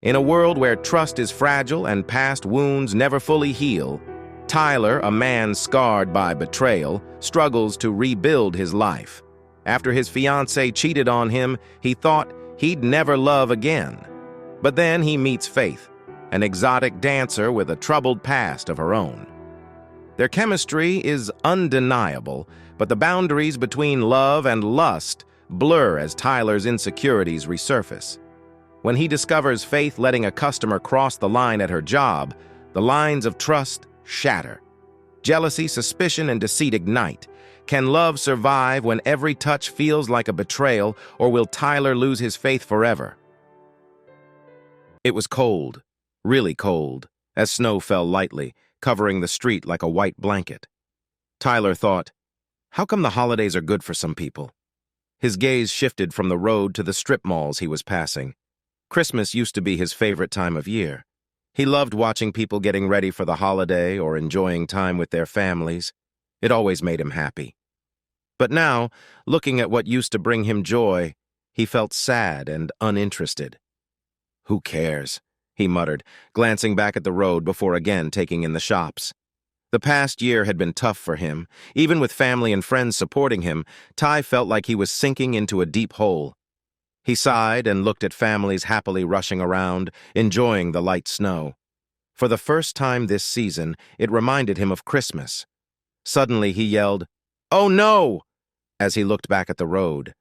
In a world where trust is fragile and past wounds never fully heal, Tyler, a man scarred by betrayal, struggles to rebuild his life. After his fiancée cheated on him, he thought he'd never love again. But then he meets Faith, an exotic dancer with a troubled past of her own. Their chemistry is undeniable, but the boundaries between love and lust blur as Tyler's insecurities resurface. When he discovers Faith letting a customer cross the line at her job, the lines of trust shatter. Jealousy, suspicion, and deceit ignite. Can love survive when every touch feels like a betrayal, or will Tyler lose his faith forever? It was cold, really cold, as snow fell lightly, covering the street like a white blanket. Tyler thought, how come the holidays are good for some people? His gaze shifted from the road to the strip malls he was passing. Christmas used to be his favorite time of year. He loved watching people getting ready for the holiday or enjoying time with their families. It always made him happy. But now, looking at what used to bring him joy, he felt sad and uninterested. Who cares? He muttered, glancing back at the road before again taking in the shops. The past year had been tough for him. Even with family and friends supporting him, Ty felt like he was sinking into a deep hole. He sighed and looked at families happily rushing around, enjoying the light snow. For the first time this season, it reminded him of Christmas. Suddenly he yelled, "Oh no!" as he looked back at the road.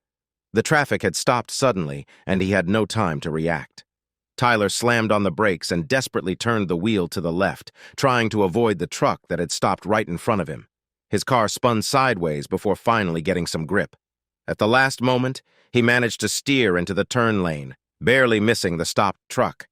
The traffic had stopped suddenly, and he had no time to react. Tyler slammed on the brakes and desperately turned the wheel to the left, trying to avoid the truck that had stopped right in front of him. His car spun sideways before finally getting some grip. At the last moment, he managed to steer into the turn lane, barely missing the stopped truck.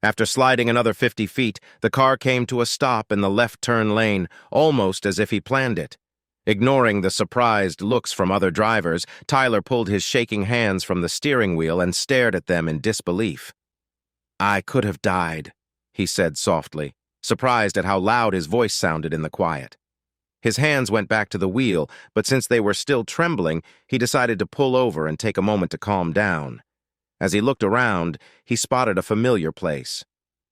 After sliding another 50 feet, the car came to a stop in the left turn lane, almost as if he planned it. Ignoring the surprised looks from other drivers, Tyler pulled his shaking hands from the steering wheel and stared at them in disbelief. "I could have died," he said softly, surprised at how loud his voice sounded in the quiet. His hands went back to the wheel, but since they were still trembling, he decided to pull over and take a moment to calm down. As he looked around, he spotted a familiar place.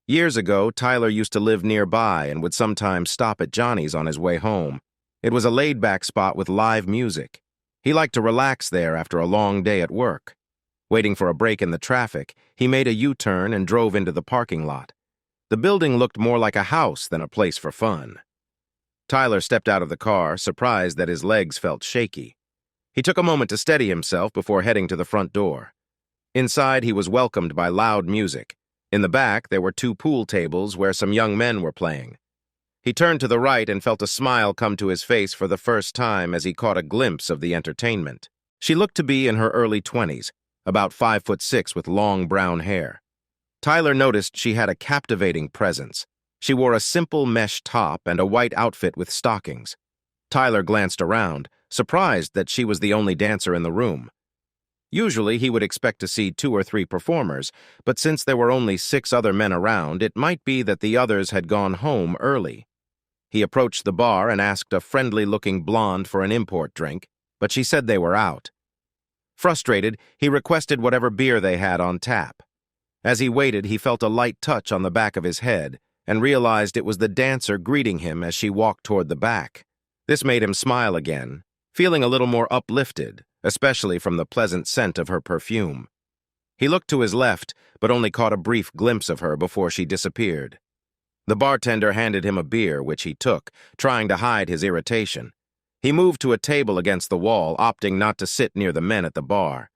Years ago, Tyler used to live nearby and would sometimes stop at Johnny's on his way home. It was a laid-back spot with live music. He liked to relax there after a long day at work. Waiting for a break in the traffic, he made a U-turn and drove into the parking lot. The building looked more like a house than a place for fun. Tyler stepped out of the car, surprised that his legs felt shaky. He took a moment to steady himself before heading to the front door. Inside, he was welcomed by loud music. In the back, there were 2 pool tables where some young men were playing. He turned to the right and felt a smile come to his face for the first time as he caught a glimpse of the entertainment. She looked to be in her early 20s, about 5'6" with long brown hair. Tyler noticed she had a captivating presence. She wore a simple mesh top and a white outfit with stockings. Tyler glanced around, surprised that she was the only dancer in the room. Usually, he would expect to see 2 or 3 performers, but since there were only 6 other men around, it might be that the others had gone home early. He approached the bar and asked a friendly-looking blonde for an import drink, but she said they were out. Frustrated, he requested whatever beer they had on tap. As he waited, he felt a light touch on the back of his head and realized it was the dancer greeting him as she walked toward the back. This made him smile again, feeling a little more uplifted, especially from the pleasant scent of her perfume. He looked to his left, but only caught a brief glimpse of her before she disappeared. The bartender handed him a beer, which he took, trying to hide his irritation. He moved to a table against the wall, opting not to sit near the men at the bar.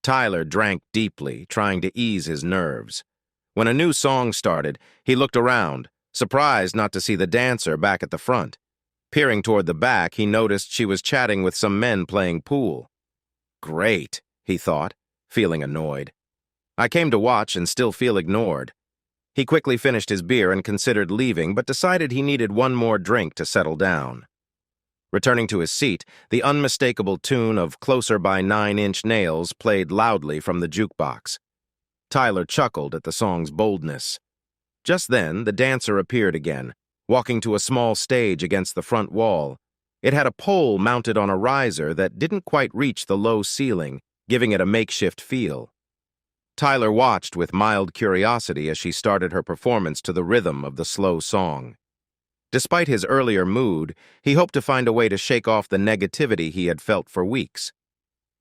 Tyler drank deeply, trying to ease his nerves. When a new song started, he looked around, surprised not to see the dancer back at the front. Peering toward the back, he noticed she was chatting with some men playing pool. Great, he thought, feeling annoyed. I came to watch and still feel ignored. He quickly finished his beer and considered leaving, but decided he needed one more drink to settle down. Returning to his seat, the unmistakable tune of Closer by 9 Inch Nails played loudly from the jukebox. Tyler chuckled at the song's boldness. Just then, the dancer appeared again, walking to a small stage against the front wall. It had a pole mounted on a riser that didn't quite reach the low ceiling, giving it a makeshift feel. Tyler watched with mild curiosity as she started her performance to the rhythm of the slow song. Despite his earlier mood, he hoped to find a way to shake off the negativity he had felt for weeks.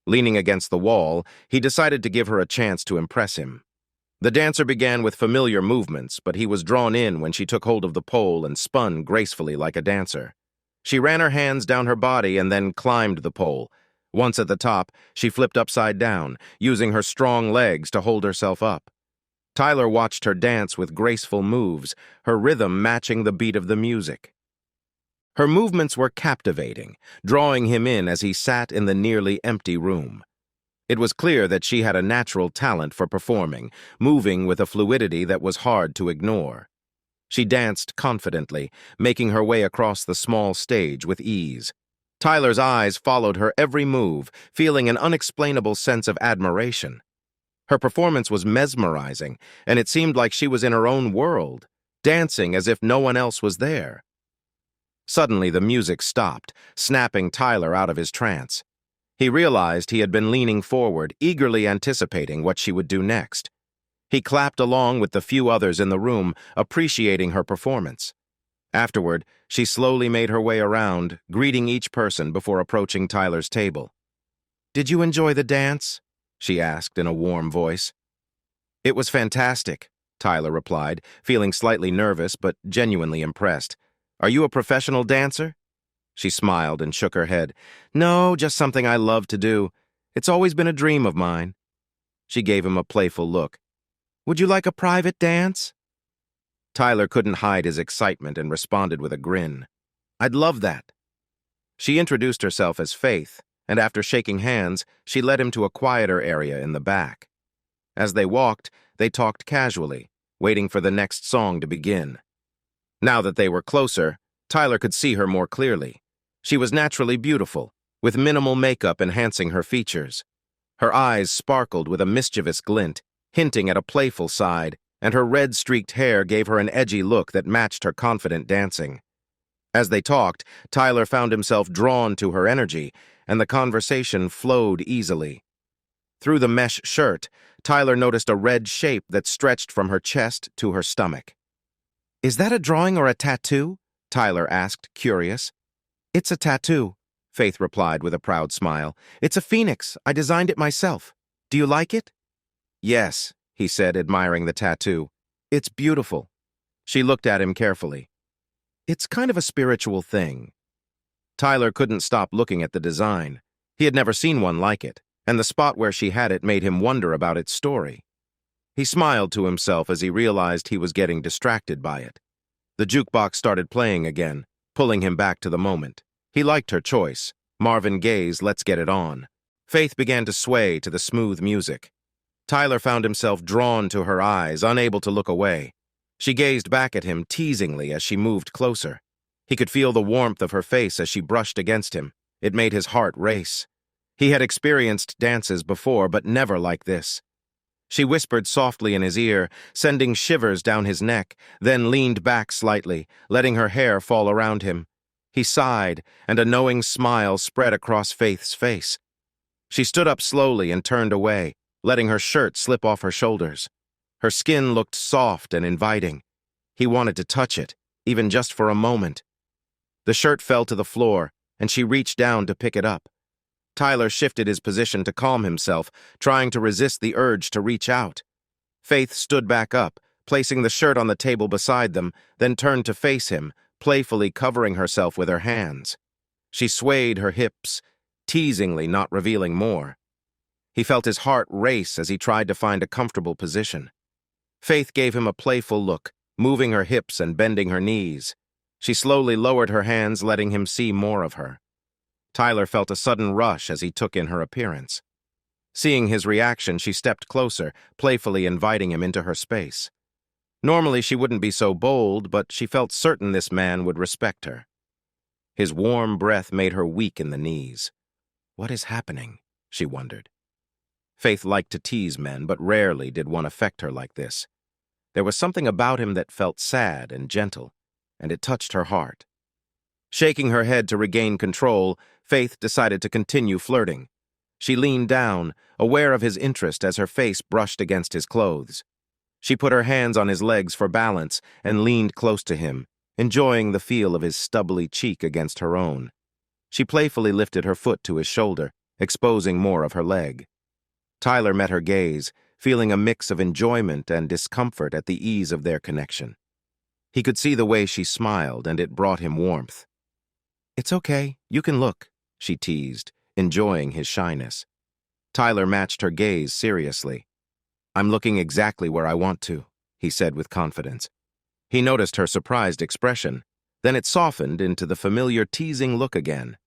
Leaning against the wall, he decided to give her a chance to impress him. The dancer began with familiar movements, but he was drawn in when she took hold of the pole and spun gracefully like a dancer. She ran her hands down her body and then climbed the pole. Once at the top, she flipped upside down, using her strong legs to hold herself up. Tyler watched her dance with graceful moves, her rhythm matching the beat of the music. Her movements were captivating, drawing him in as he sat in the nearly empty room. It was clear that she had a natural talent for performing, moving with a fluidity that was hard to ignore. She danced confidently, making her way across the small stage with ease. Tyler's eyes followed her every move, feeling an unexplainable sense of admiration. Her performance was mesmerizing, and it seemed like she was in her own world, dancing as if no one else was there. Suddenly, the music stopped, snapping Tyler out of his trance. He realized he had been leaning forward, eagerly anticipating what she would do next. He clapped along with the few others in the room, appreciating her performance. Afterward, she slowly made her way around, greeting each person before approaching Tyler's table. "Did you enjoy the dance?" she asked in a warm voice. "It was fantastic," Tyler replied, feeling slightly nervous but genuinely impressed. "Are you a professional dancer?" She smiled and shook her head. "No, just something I love to do. It's always been a dream of mine." She gave him a playful look. "Would you like a private dance?" Tyler couldn't hide his excitement and responded with a grin. "I'd love that." She introduced herself as Faith, and after shaking hands, she led him to a quieter area in the back. As they walked, they talked casually, waiting for the next song to begin. Now that they were closer, Tyler could see her more clearly. She was naturally beautiful, with minimal makeup enhancing her features. Her eyes sparkled with a mischievous glint, hinting at a playful side, and her red-streaked hair gave her an edgy look that matched her confident dancing. As they talked, Tyler found himself drawn to her energy, and the conversation flowed easily. Through the mesh shirt, Tyler noticed a red shape that stretched from her chest to her stomach. "Is that a drawing or a tattoo?" Tyler asked, curious. "It's a tattoo," Faith replied with a proud smile. "It's a phoenix. I designed it myself. Do you like it?" "Yes," he said, admiring the tattoo. "It's beautiful." She looked at him carefully. "It's kind of a spiritual thing." Tyler couldn't stop looking at the design. He had never seen one like it, and the spot where she had it made him wonder about its story. He smiled to himself as he realized he was getting distracted by it. The jukebox started playing again, pulling him back to the moment. He liked her choice, Marvin Gaye's "Let's Get It On." Faith began to sway to the smooth music. Tyler found himself drawn to her eyes, unable to look away. She gazed back at him teasingly as she moved closer. He could feel the warmth of her face as she brushed against him. It made his heart race. He had experienced dances before, but never like this. She whispered softly in his ear, sending shivers down his neck, then leaned back slightly, letting her hair fall around him. He sighed, and a knowing smile spread across Faith's face. She stood up slowly and turned away, letting her shirt slip off her shoulders. Her skin looked soft and inviting. He wanted to touch it, even just for a moment. The shirt fell to the floor, and she reached down to pick it up. Tyler shifted his position to calm himself, trying to resist the urge to reach out. Faith stood back up, placing the shirt on the table beside them, then turned to face him, playfully covering herself with her hands. She swayed her hips, teasingly not revealing more. He felt his heart race as he tried to find a comfortable position. Faith gave him a playful look, moving her hips and bending her knees. She slowly lowered her hands, letting him see more of her. Tyler felt a sudden rush as he took in her appearance. Seeing his reaction, she stepped closer, playfully inviting him into her space. Normally, she wouldn't be so bold, but she felt certain this man would respect her. His warm breath made her weak in the knees. What is happening? She wondered. Faith liked to tease men, but rarely did one affect her like this. There was something about him that felt sad and gentle, and it touched her heart. Shaking her head to regain control, Faith decided to continue flirting. She leaned down, aware of his interest as her face brushed against his clothes. She put her hands on his legs for balance and leaned close to him, enjoying the feel of his stubbly cheek against her own. She playfully lifted her foot to his shoulder, exposing more of her leg. Tyler met her gaze, feeling a mix of enjoyment and discomfort at the ease of their connection. He could see the way she smiled, and it brought him warmth. "It's okay, you can look," she teased, enjoying his shyness. Tyler matched her gaze seriously. "I'm looking exactly where I want to," he said with confidence. He noticed her surprised expression, then it softened into the familiar teasing look again.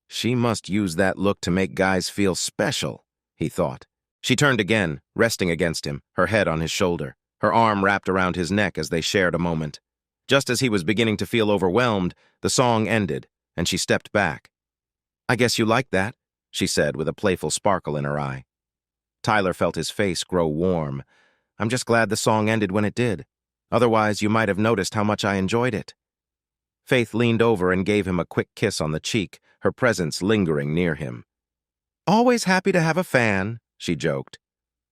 She must use that look to make guys feel special, he thought. She turned again, resting against him, her head on his shoulder, her arm wrapped around his neck as they shared a moment. Just as he was beginning to feel overwhelmed, the song ended, and she stepped back. "I guess you like that," she said with a playful sparkle in her eye. Tyler felt his face grow warm. "I'm just glad the song ended when it did. Otherwise, you might have noticed how much I enjoyed it." Faith leaned over and gave him a quick kiss on the cheek, her presence lingering near him. "Always happy to have a fan," she joked.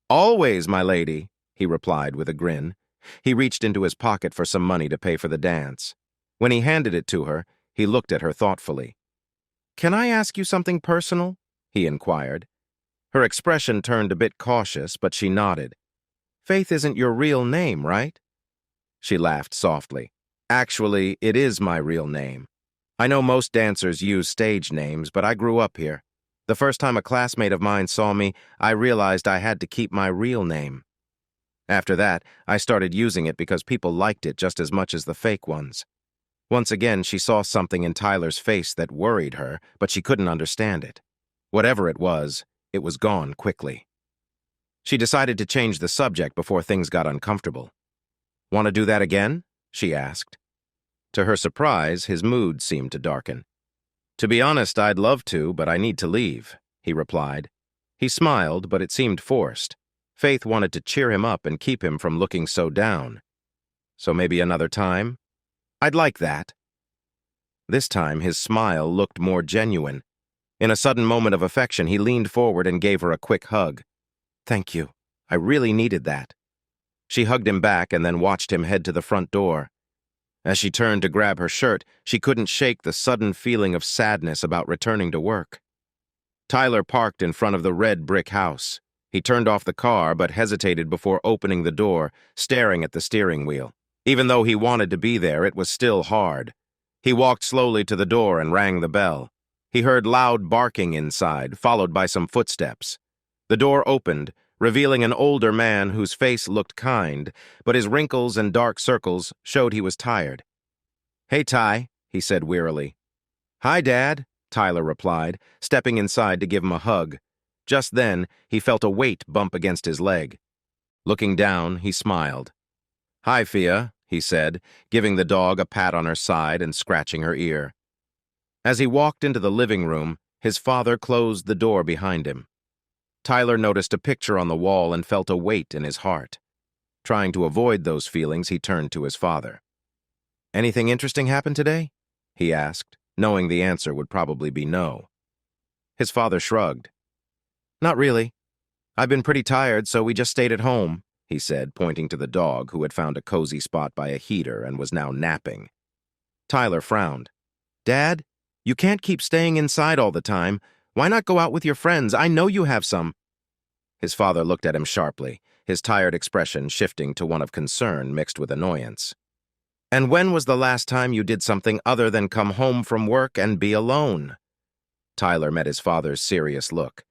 "Always, my lady," he replied with a grin. He reached into his pocket for some money to pay for the dance. When he handed it to her, he looked at her thoughtfully. "Can I ask you something personal?" he inquired. Her expression turned a bit cautious, but she nodded. "Faith isn't your real name, right?" She laughed softly. "Actually, it is my real name. I know most dancers use stage names, but I grew up here. The first time a classmate of mine saw me, I realized I had to keep my real name. After that, I started using it because people liked it just as much as the fake ones." Once again, she saw something in Tyler's face that worried her, but she couldn't understand it. Whatever it was gone quickly. She decided to change the subject before things got uncomfortable. "Want to do that again?" she asked. To her surprise, his mood seemed to darken. "To be honest, I'd love to, but I need to leave," he replied. He smiled, but it seemed forced. Faith wanted to cheer him up and keep him from looking so down. "So maybe another time?" "I'd like that." This time, his smile looked more genuine. In a sudden moment of affection, he leaned forward and gave her a quick hug. "Thank you. I really needed that." She hugged him back and then watched him head to the front door. As she turned to grab her shirt, she couldn't shake the sudden feeling of sadness about returning to work. Tyler parked in front of the red brick house. He turned off the car but hesitated before opening the door, staring at the steering wheel. Even though he wanted to be there, it was still hard. He walked slowly to the door and rang the bell. He heard loud barking inside, followed by some footsteps. The door opened, revealing an older man whose face looked kind, but his wrinkles and dark circles showed he was tired. "Hey, Ty," he said wearily. "Hi, Dad," Tyler replied, stepping inside to give him a hug. Just then, he felt a weight bump against his leg. Looking down, he smiled. "Hi, Fia," he said, giving the dog a pat on her side and scratching her ear. As he walked into the living room, his father closed the door behind him. Tyler noticed a picture on the wall and felt a weight in his heart. Trying to avoid those feelings, he turned to his father. "Anything interesting happen today?" he asked, knowing the answer would probably be no. His father shrugged. "Not really. I've been pretty tired, so we just stayed at home," he said, pointing to the dog who had found a cozy spot by a heater and was now napping. Tyler frowned. "Dad, you can't keep staying inside all the time. Why not go out with your friends? I know you have some." His father looked at him sharply, his tired expression shifting to one of concern mixed with annoyance. "And when was the last time you did something other than come home from work and be alone?" Tyler met his father's serious look.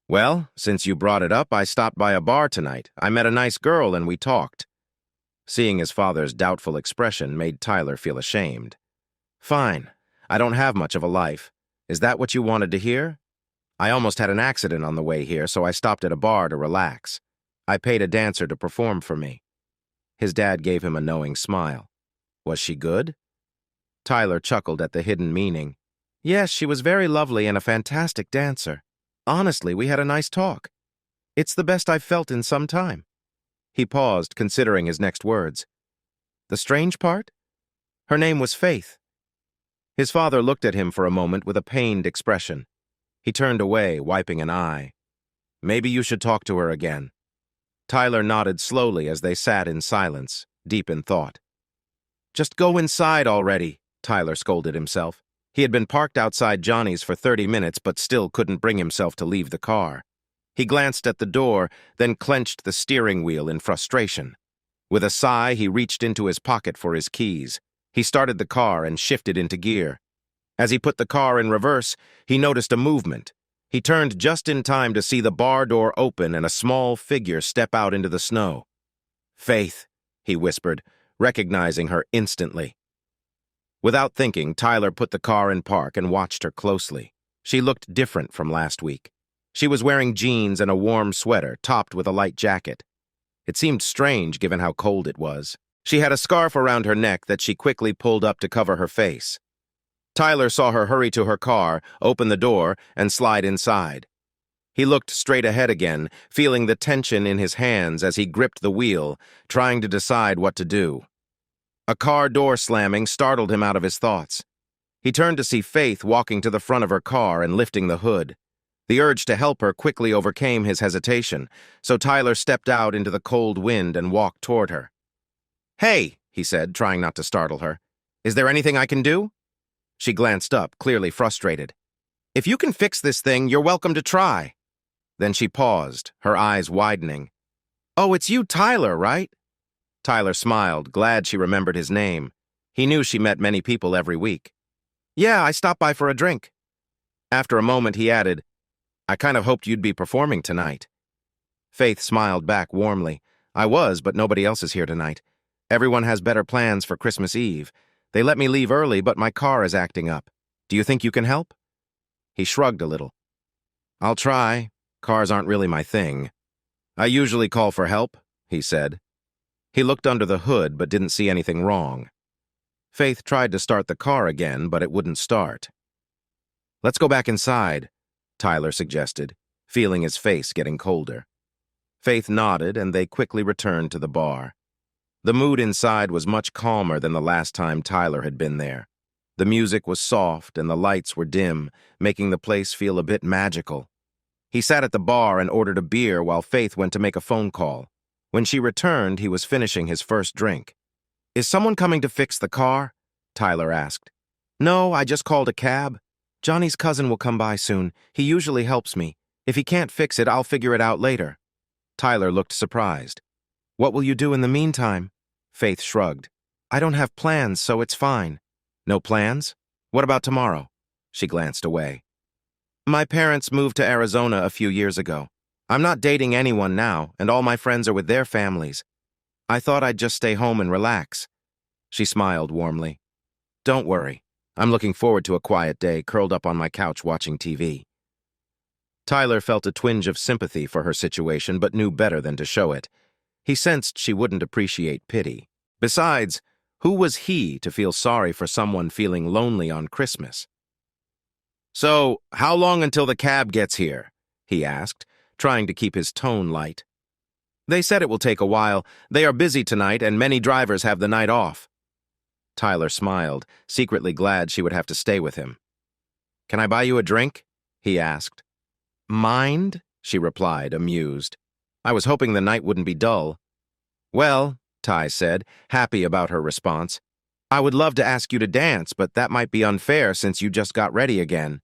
"Well, since you brought it up, I stopped by a bar tonight. I met a nice girl and we talked." Seeing his father's doubtful expression made Tyler feel ashamed. "Fine. I don't have much of a life. Is that what you wanted to hear? I almost had an accident on the way here, so I stopped at a bar to relax. I paid a dancer to perform for me." His dad gave him a knowing smile. "Was she good?" Tyler chuckled at the hidden meaning. "Yes, she was very lovely and a fantastic dancer. Honestly, we had a nice talk. It's the best I've felt in some time." He paused, considering his next words. "The strange part? Her name was Faith." His father looked at him for a moment with a pained expression. He turned away, wiping an eye. Maybe you should talk to her again. Tyler nodded slowly as they sat in silence, deep in thought. Just go inside already, Tyler scolded himself. He had been parked outside Johnny's for 30 minutes but still couldn't bring himself to leave the car. He glanced at the door, then clenched the steering wheel in frustration. With a sigh, he reached into his pocket for his keys. He started the car and shifted into gear. As he put the car in reverse, he noticed a movement. He turned just in time to see the bar door open and a small figure step out into the snow. "Faith," he whispered, recognizing her instantly. Without thinking, Tyler put the car in park and watched her closely. She looked different from last week. She was wearing jeans and a warm sweater, topped with a light jacket. It seemed strange given how cold it was. She had a scarf around her neck that she quickly pulled up to cover her face. Tyler saw her hurry to her car, open the door, and slide inside. He looked straight ahead again, feeling the tension in his hands as he gripped the wheel, trying to decide what to do. A car door slamming startled him out of his thoughts. He turned to see Faith walking to the front of her car and lifting the hood. The urge to help her quickly overcame his hesitation, so Tyler stepped out into the cold wind and walked toward her. "Hey," he said, trying not to startle her. "Is there anything I can do?" She glanced up, clearly frustrated. "If you can fix this thing, you're welcome to try." Then she paused, her eyes widening. "Oh, it's you, Tyler, right?" Tyler smiled, glad she remembered his name. He knew she met many people every week. "Yeah, I stopped by for a drink." After a moment, he added, "I kind of hoped you'd be performing tonight." Faith smiled back warmly. "I was, but nobody else is here tonight. Everyone has better plans for Christmas Eve. They let me leave early, but my car is acting up. Do you think you can help?" He shrugged a little. "I'll try. Cars aren't really my thing. I usually call for help," he said. He looked under the hood but didn't see anything wrong. Faith tried to start the car again, but it wouldn't start. "Let's go back inside," Tyler suggested, feeling his face getting colder. Faith nodded, and they quickly returned to the bar. The mood inside was much calmer than the last time Tyler had been there. The music was soft and the lights were dim, making the place feel a bit magical. He sat at the bar and ordered a beer while Faith went to make a phone call. When she returned, he was finishing his first drink. "Is someone coming to fix the car?" Tyler asked. "No, I just called a cab. Johnny's cousin will come by soon. He usually helps me. If he can't fix it, I'll figure it out later." Tyler looked surprised. "What will you do in the meantime?" Faith shrugged. "I don't have plans, so it's fine." "No plans? What about tomorrow?" She glanced away. "My parents moved to Arizona a few years ago. I'm not dating anyone now, and all my friends are with their families. I thought I'd just stay home and relax." She smiled warmly. "Don't worry. I'm looking forward to a quiet day, curled up on my couch watching TV." Tyler felt a twinge of sympathy for her situation, but knew better than to show it. He sensed she wouldn't appreciate pity. Besides, who was he to feel sorry for someone feeling lonely on Christmas? "So, how long until the cab gets here?" he asked, trying to keep his tone light. "They said it will take a while. They are busy tonight, and many drivers have the night off." Tyler smiled, secretly glad she would have to stay with him. "Can I buy you a drink?" he asked. "Mind?" she replied, amused. "I was hoping the night wouldn't be dull." "Well," Ty said, happy about her response, "I would love to ask you to dance, but that might be unfair since you just got ready again."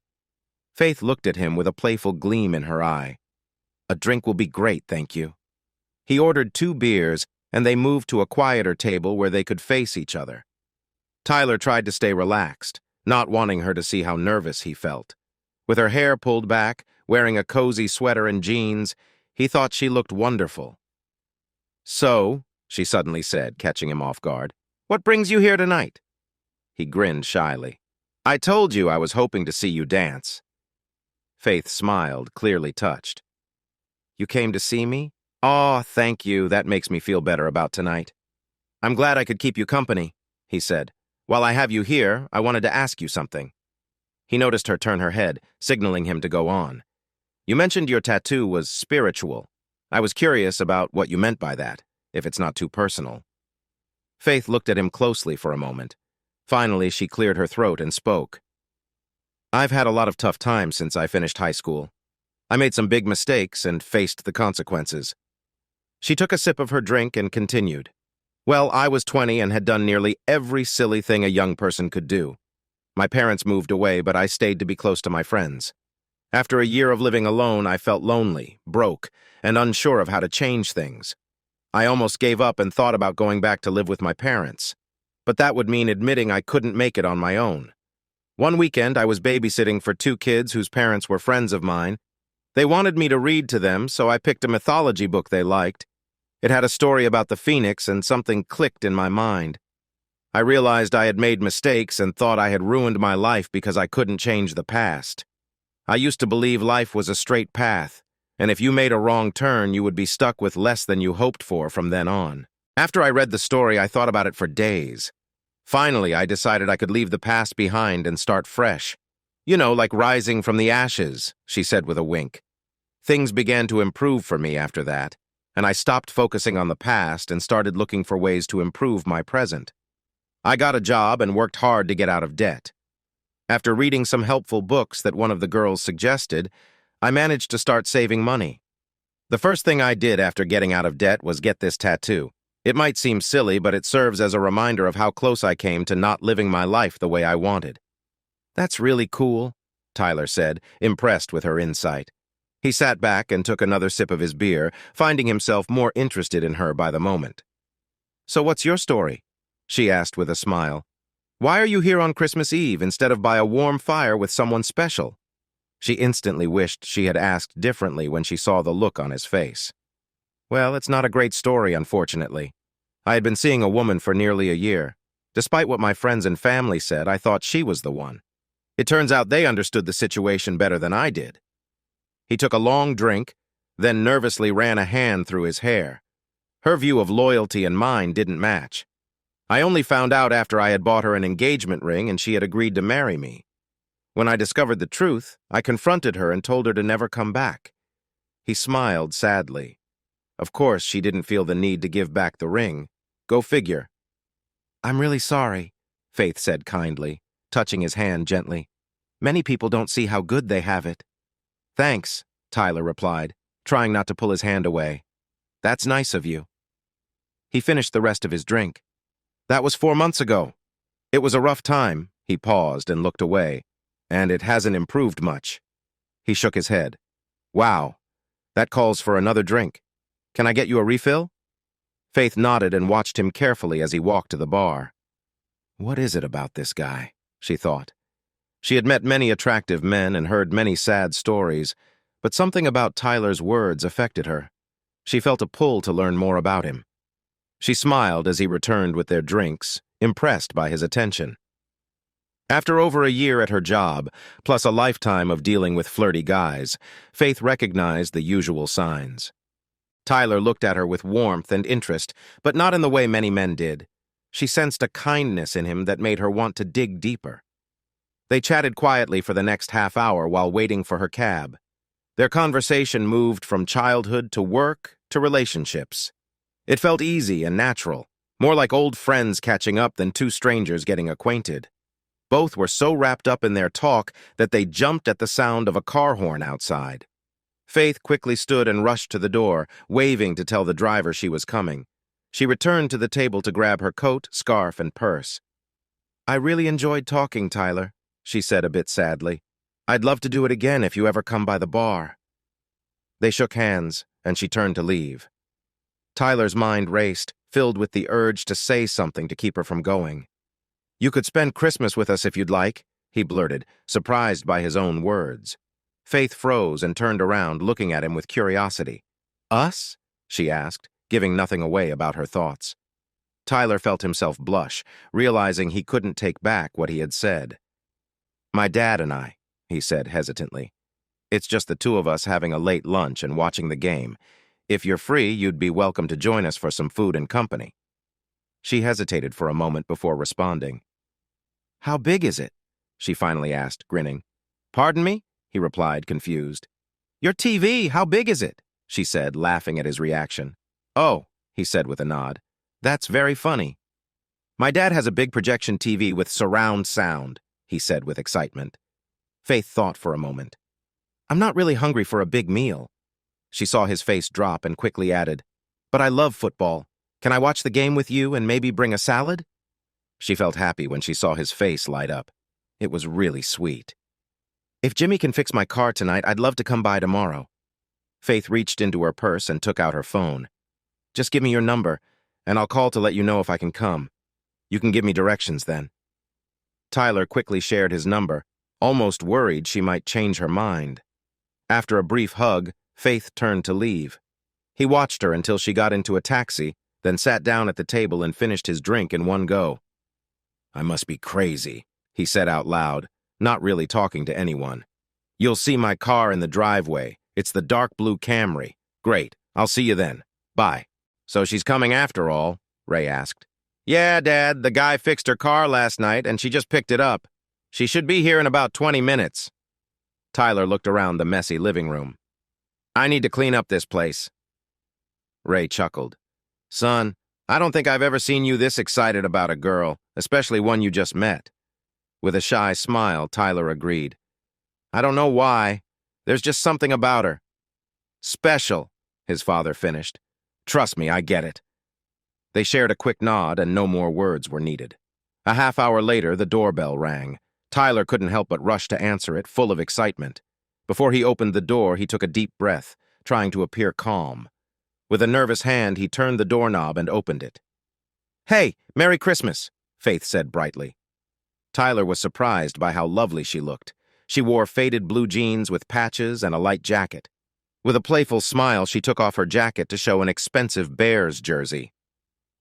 Faith looked at him with a playful gleam in her eye. "A drink will be great, thank you." He ordered 2 beers, and they moved to a quieter table where they could face each other. Tyler tried to stay relaxed, not wanting her to see how nervous he felt. With her hair pulled back, wearing a cozy sweater and jeans, he thought she looked wonderful. "So," she suddenly said, catching him off guard, "what brings you here tonight?" He grinned shyly. "I told you I was hoping to see you dance." Faith smiled, clearly touched. "You came to see me? Aw, thank you, that makes me feel better about tonight." "I'm glad I could keep you company," he said. "While I have you here, I wanted to ask you something." He noticed her turn her head, signaling him to go on. "You mentioned your tattoo was spiritual. I was curious about what you meant by that, if it's not too personal." Faith looked at him closely for a moment. Finally, she cleared her throat and spoke. I've had a lot of tough times since I finished high school. I made some big mistakes and faced the consequences. She took a sip of her drink and continued. Well, I was 20 and had done nearly every silly thing a young person could do. My parents moved away, but I stayed to be close to my friends. After a year of living alone, I felt lonely, broke, and unsure of how to change things. I almost gave up and thought about going back to live with my parents. But that would mean admitting I couldn't make it on my own. One weekend, I was babysitting for two kids whose parents were friends of mine. They wanted me to read to them, so I picked a mythology book they liked. It had a story about the phoenix, and something clicked in my mind. I realized I had made mistakes and thought I had ruined my life because I couldn't change the past. I used to believe life was a straight path, and if you made a wrong turn, you would be stuck with less than you hoped for from then on. After I read the story, I thought about it for days. Finally, I decided I could leave the past behind and start fresh. You know, like rising from the ashes, she said with a wink. Things began to improve for me after that, and I stopped focusing on the past and started looking for ways to improve my present. I got a job and worked hard to get out of debt. After reading some helpful books that one of the girls suggested, I managed to start saving money. The first thing I did after getting out of debt was get this tattoo. It might seem silly, but it serves as a reminder of how close I came to not living my life the way I wanted. That's really cool, Tyler said, impressed with her insight. He sat back and took another sip of his beer, finding himself more interested in her by the moment. So what's your story? She asked with a smile. Why are you here on Christmas Eve instead of by a warm fire with someone special? She instantly wished she had asked differently when she saw the look on his face. Well, it's not a great story, unfortunately. I had been seeing a woman for nearly a year. Despite what my friends and family said, I thought she was the one. It turns out they understood the situation better than I did. He took a long drink, then nervously ran a hand through his hair. Her view of loyalty and mine didn't match. I only found out after I had bought her an engagement ring and she had agreed to marry me. When I discovered the truth, I confronted her and told her to never come back. He smiled sadly. Of course, she didn't feel the need to give back the ring. Go figure. I'm really sorry, Faith said kindly, touching his hand gently. Many people don't see how good they have it. Thanks, Tyler replied, trying not to pull his hand away. That's nice of you. He finished the rest of his drink. That was 4 months ago. It was a rough time. He paused and looked away. And it hasn't improved much. He shook his head. Wow, that calls for another drink. Can I get you a refill? Faith nodded and watched him carefully as he walked to the bar. What is it about this guy? She thought. She had met many attractive men and heard many sad stories, but something about Tyler's words affected her. She felt a pull to learn more about him. She smiled as he returned with their drinks, impressed by his attention. After over a year at her job, plus a lifetime of dealing with flirty guys, Faith recognized the usual signs. Tyler looked at her with warmth and interest, but not in the way many men did. She sensed a kindness in him that made her want to dig deeper. They chatted quietly for the next half hour while waiting for her cab. Their conversation moved from childhood to work to relationships. It felt easy and natural, more like old friends catching up than two strangers getting acquainted. Both were so wrapped up in their talk that they jumped at the sound of a car horn outside. Faith quickly stood and rushed to the door, waving to tell the driver she was coming. She returned to the table to grab her coat, scarf, and purse. I really enjoyed talking, Tyler, she said a bit sadly. I'd love to do it again if you ever come by the bar. They shook hands, and she turned to leave. Tyler's mind raced, filled with the urge to say something to keep her from going. You could spend Christmas with us if you'd like, he blurted, surprised by his own words. Faith froze and turned around, looking at him with curiosity. Us? She asked, giving nothing away about her thoughts. Tyler felt himself blush, realizing he couldn't take back what he had said. My dad and I, he said hesitantly. It's just the two of us having a late lunch and watching the game. If you're free, you'd be welcome to join us for some food and company. She hesitated for a moment before responding. How big is it? She finally asked, grinning. Pardon me? He replied, confused. Your TV, how big is it? She said, laughing at his reaction. Oh, he said with a nod. That's very funny. My dad has a big projection TV with surround sound, he said with excitement. Faith thought for a moment. I'm not really hungry for a big meal. She saw his face drop and quickly added, but I love football. Can I watch the game with you and maybe bring a salad? She felt happy when she saw his face light up. It was really sweet. If Jimmy can fix my car tonight, I'd love to come by tomorrow. Faith reached into her purse and took out her phone. Just give me your number, and I'll call to let you know if I can come. You can give me directions then. Tyler quickly shared his number, almost worried she might change her mind. After a brief hug, Faith turned to leave. He watched her until she got into a taxi, then sat down at the table and finished his drink in one go. I must be crazy, he said out loud, not really talking to anyone. You'll see my car in the driveway. It's the dark blue Camry. Great, I'll see you then. Bye. So she's coming after all? Ray asked. Yeah, Dad, the guy fixed her car last night and she just picked it up. She should be here in about 20 minutes. Tyler looked around the messy living room. I need to clean up this place. Ray chuckled. Son, I don't think I've ever seen you this excited about a girl, especially one you just met. With a shy smile, Tyler agreed. I don't know why. There's just something about her. Special, his father finished. Trust me, I get it. They shared a quick nod and no more words were needed. A half hour later, the doorbell rang. Tyler couldn't help but rush to answer it, full of excitement. Before he opened the door, he took a deep breath, trying to appear calm. With a nervous hand, he turned the doorknob and opened it. Hey, Merry Christmas, Faith said brightly. Tyler was surprised by how lovely she looked. She wore faded blue jeans with patches and a light jacket. With a playful smile, she took off her jacket to show an expensive Bears jersey.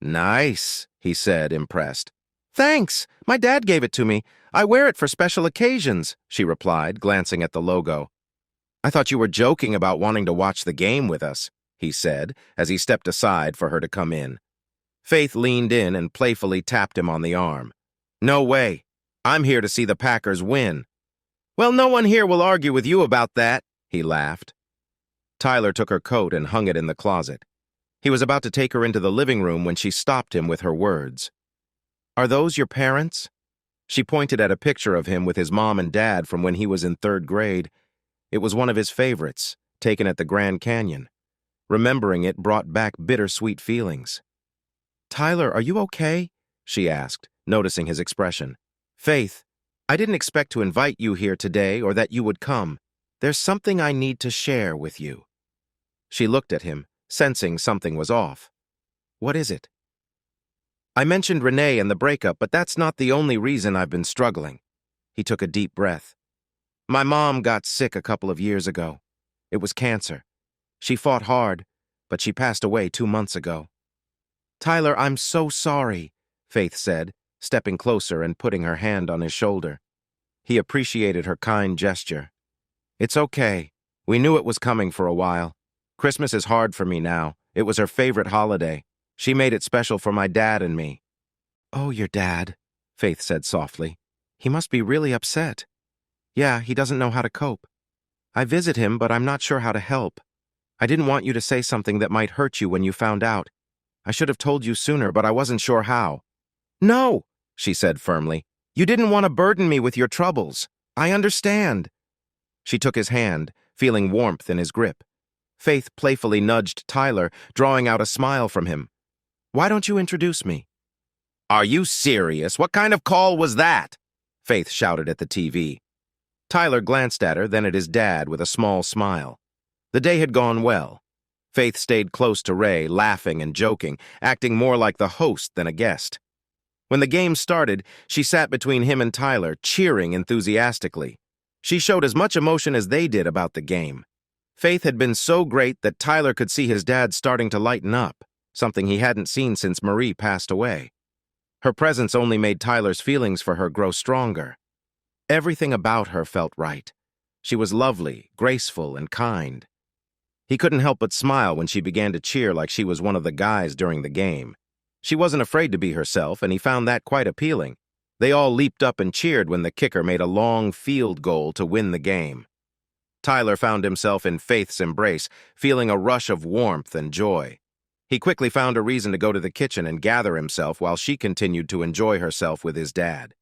Nice, he said, impressed. Thanks, my dad gave it to me. I wear it for special occasions, she replied, glancing at the logo. I thought you were joking about wanting to watch the game with us, he said, as he stepped aside for her to come in. Faith leaned in and playfully tapped him on the arm. No way. I'm here to see the Packers win. Well, no one here will argue with you about that, he laughed. Tyler took her coat and hung it in the closet. He was about to take her into the living room when she stopped him with her words. Are those your parents? She pointed at a picture of him with his mom and dad from when he was in 3rd grade. It was one of his favorites, taken at the Grand Canyon. Remembering it brought back bittersweet feelings. Tyler, are you okay? She asked, noticing his expression. Faith, I didn't expect to invite you here today or that you would come. There's something I need to share with you. She looked at him, sensing something was off. What is it? I mentioned Renee and the breakup, but that's not the only reason I've been struggling. He took a deep breath. My mom got sick a couple of years ago. It was cancer. She fought hard, but she passed away 2 months ago. Tyler, I'm so sorry, Faith said, stepping closer and putting her hand on his shoulder. He appreciated her kind gesture. It's okay. We knew it was coming for a while. Christmas is hard for me now. It was her favorite holiday. She made it special for my dad and me. Oh, your dad, Faith said softly. He must be really upset. Yeah, he doesn't know how to cope. I visit him, but I'm not sure how to help. I didn't want you to say something that might hurt you when you found out. I should have told you sooner, but I wasn't sure how. No, she said firmly. You didn't want to burden me with your troubles. I understand. She took his hand, feeling warmth in his grip. Faith playfully nudged Tyler, drawing out a smile from him. Why don't you introduce me? Are you serious? What kind of call was that? Faith shouted at the TV. Tyler glanced at her, then at his dad with a small smile. The day had gone well. Faith stayed close to Ray, laughing and joking, acting more like the host than a guest. When the game started, she sat between him and Tyler, cheering enthusiastically. She showed as much emotion as they did about the game. Faith had been so great that Tyler could see his dad starting to lighten up, something he hadn't seen since Marie passed away. Her presence only made Tyler's feelings for her grow stronger. Everything about her felt right. She was lovely, graceful, and kind. He couldn't help but smile when she began to cheer like she was one of the guys during the game. She wasn't afraid to be herself, and he found that quite appealing. They all leaped up and cheered when the kicker made a long field goal to win the game. Tyler found himself in Faith's embrace, feeling a rush of warmth and joy. He quickly found a reason to go to the kitchen and gather himself while she continued to enjoy herself with his dad.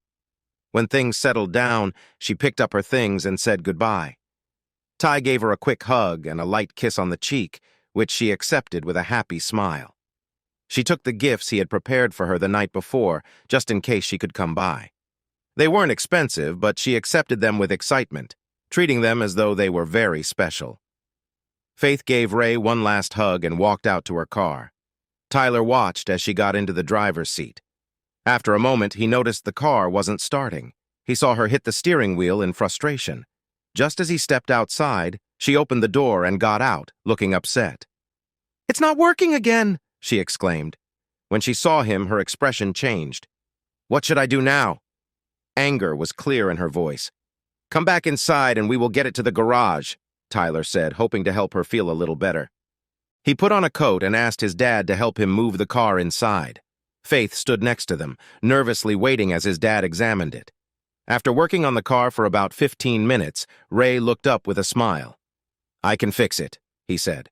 When things settled down, she picked up her things and said goodbye. Ty gave her a quick hug and a light kiss on the cheek, which she accepted with a happy smile. She took the gifts he had prepared for her the night before, just in case she could come by. They weren't expensive, but she accepted them with excitement, treating them as though they were very special. Faith gave Ray one last hug and walked out to her car. Tyler watched as she got into the driver's seat. After a moment, he noticed the car wasn't starting. He saw her hit the steering wheel in frustration. Just as he stepped outside, she opened the door and got out, looking upset. "It's not working again!" she exclaimed. When she saw him, her expression changed. "What should I do now?" Anger was clear in her voice. "Come back inside and we will get it to the garage," Tyler said, hoping to help her feel a little better. He put on a coat and asked his dad to help him move the car inside. Faith stood next to them, nervously waiting as his dad examined it. After working on the car for about 15 minutes, Ray looked up with a smile. "I can fix it," he said.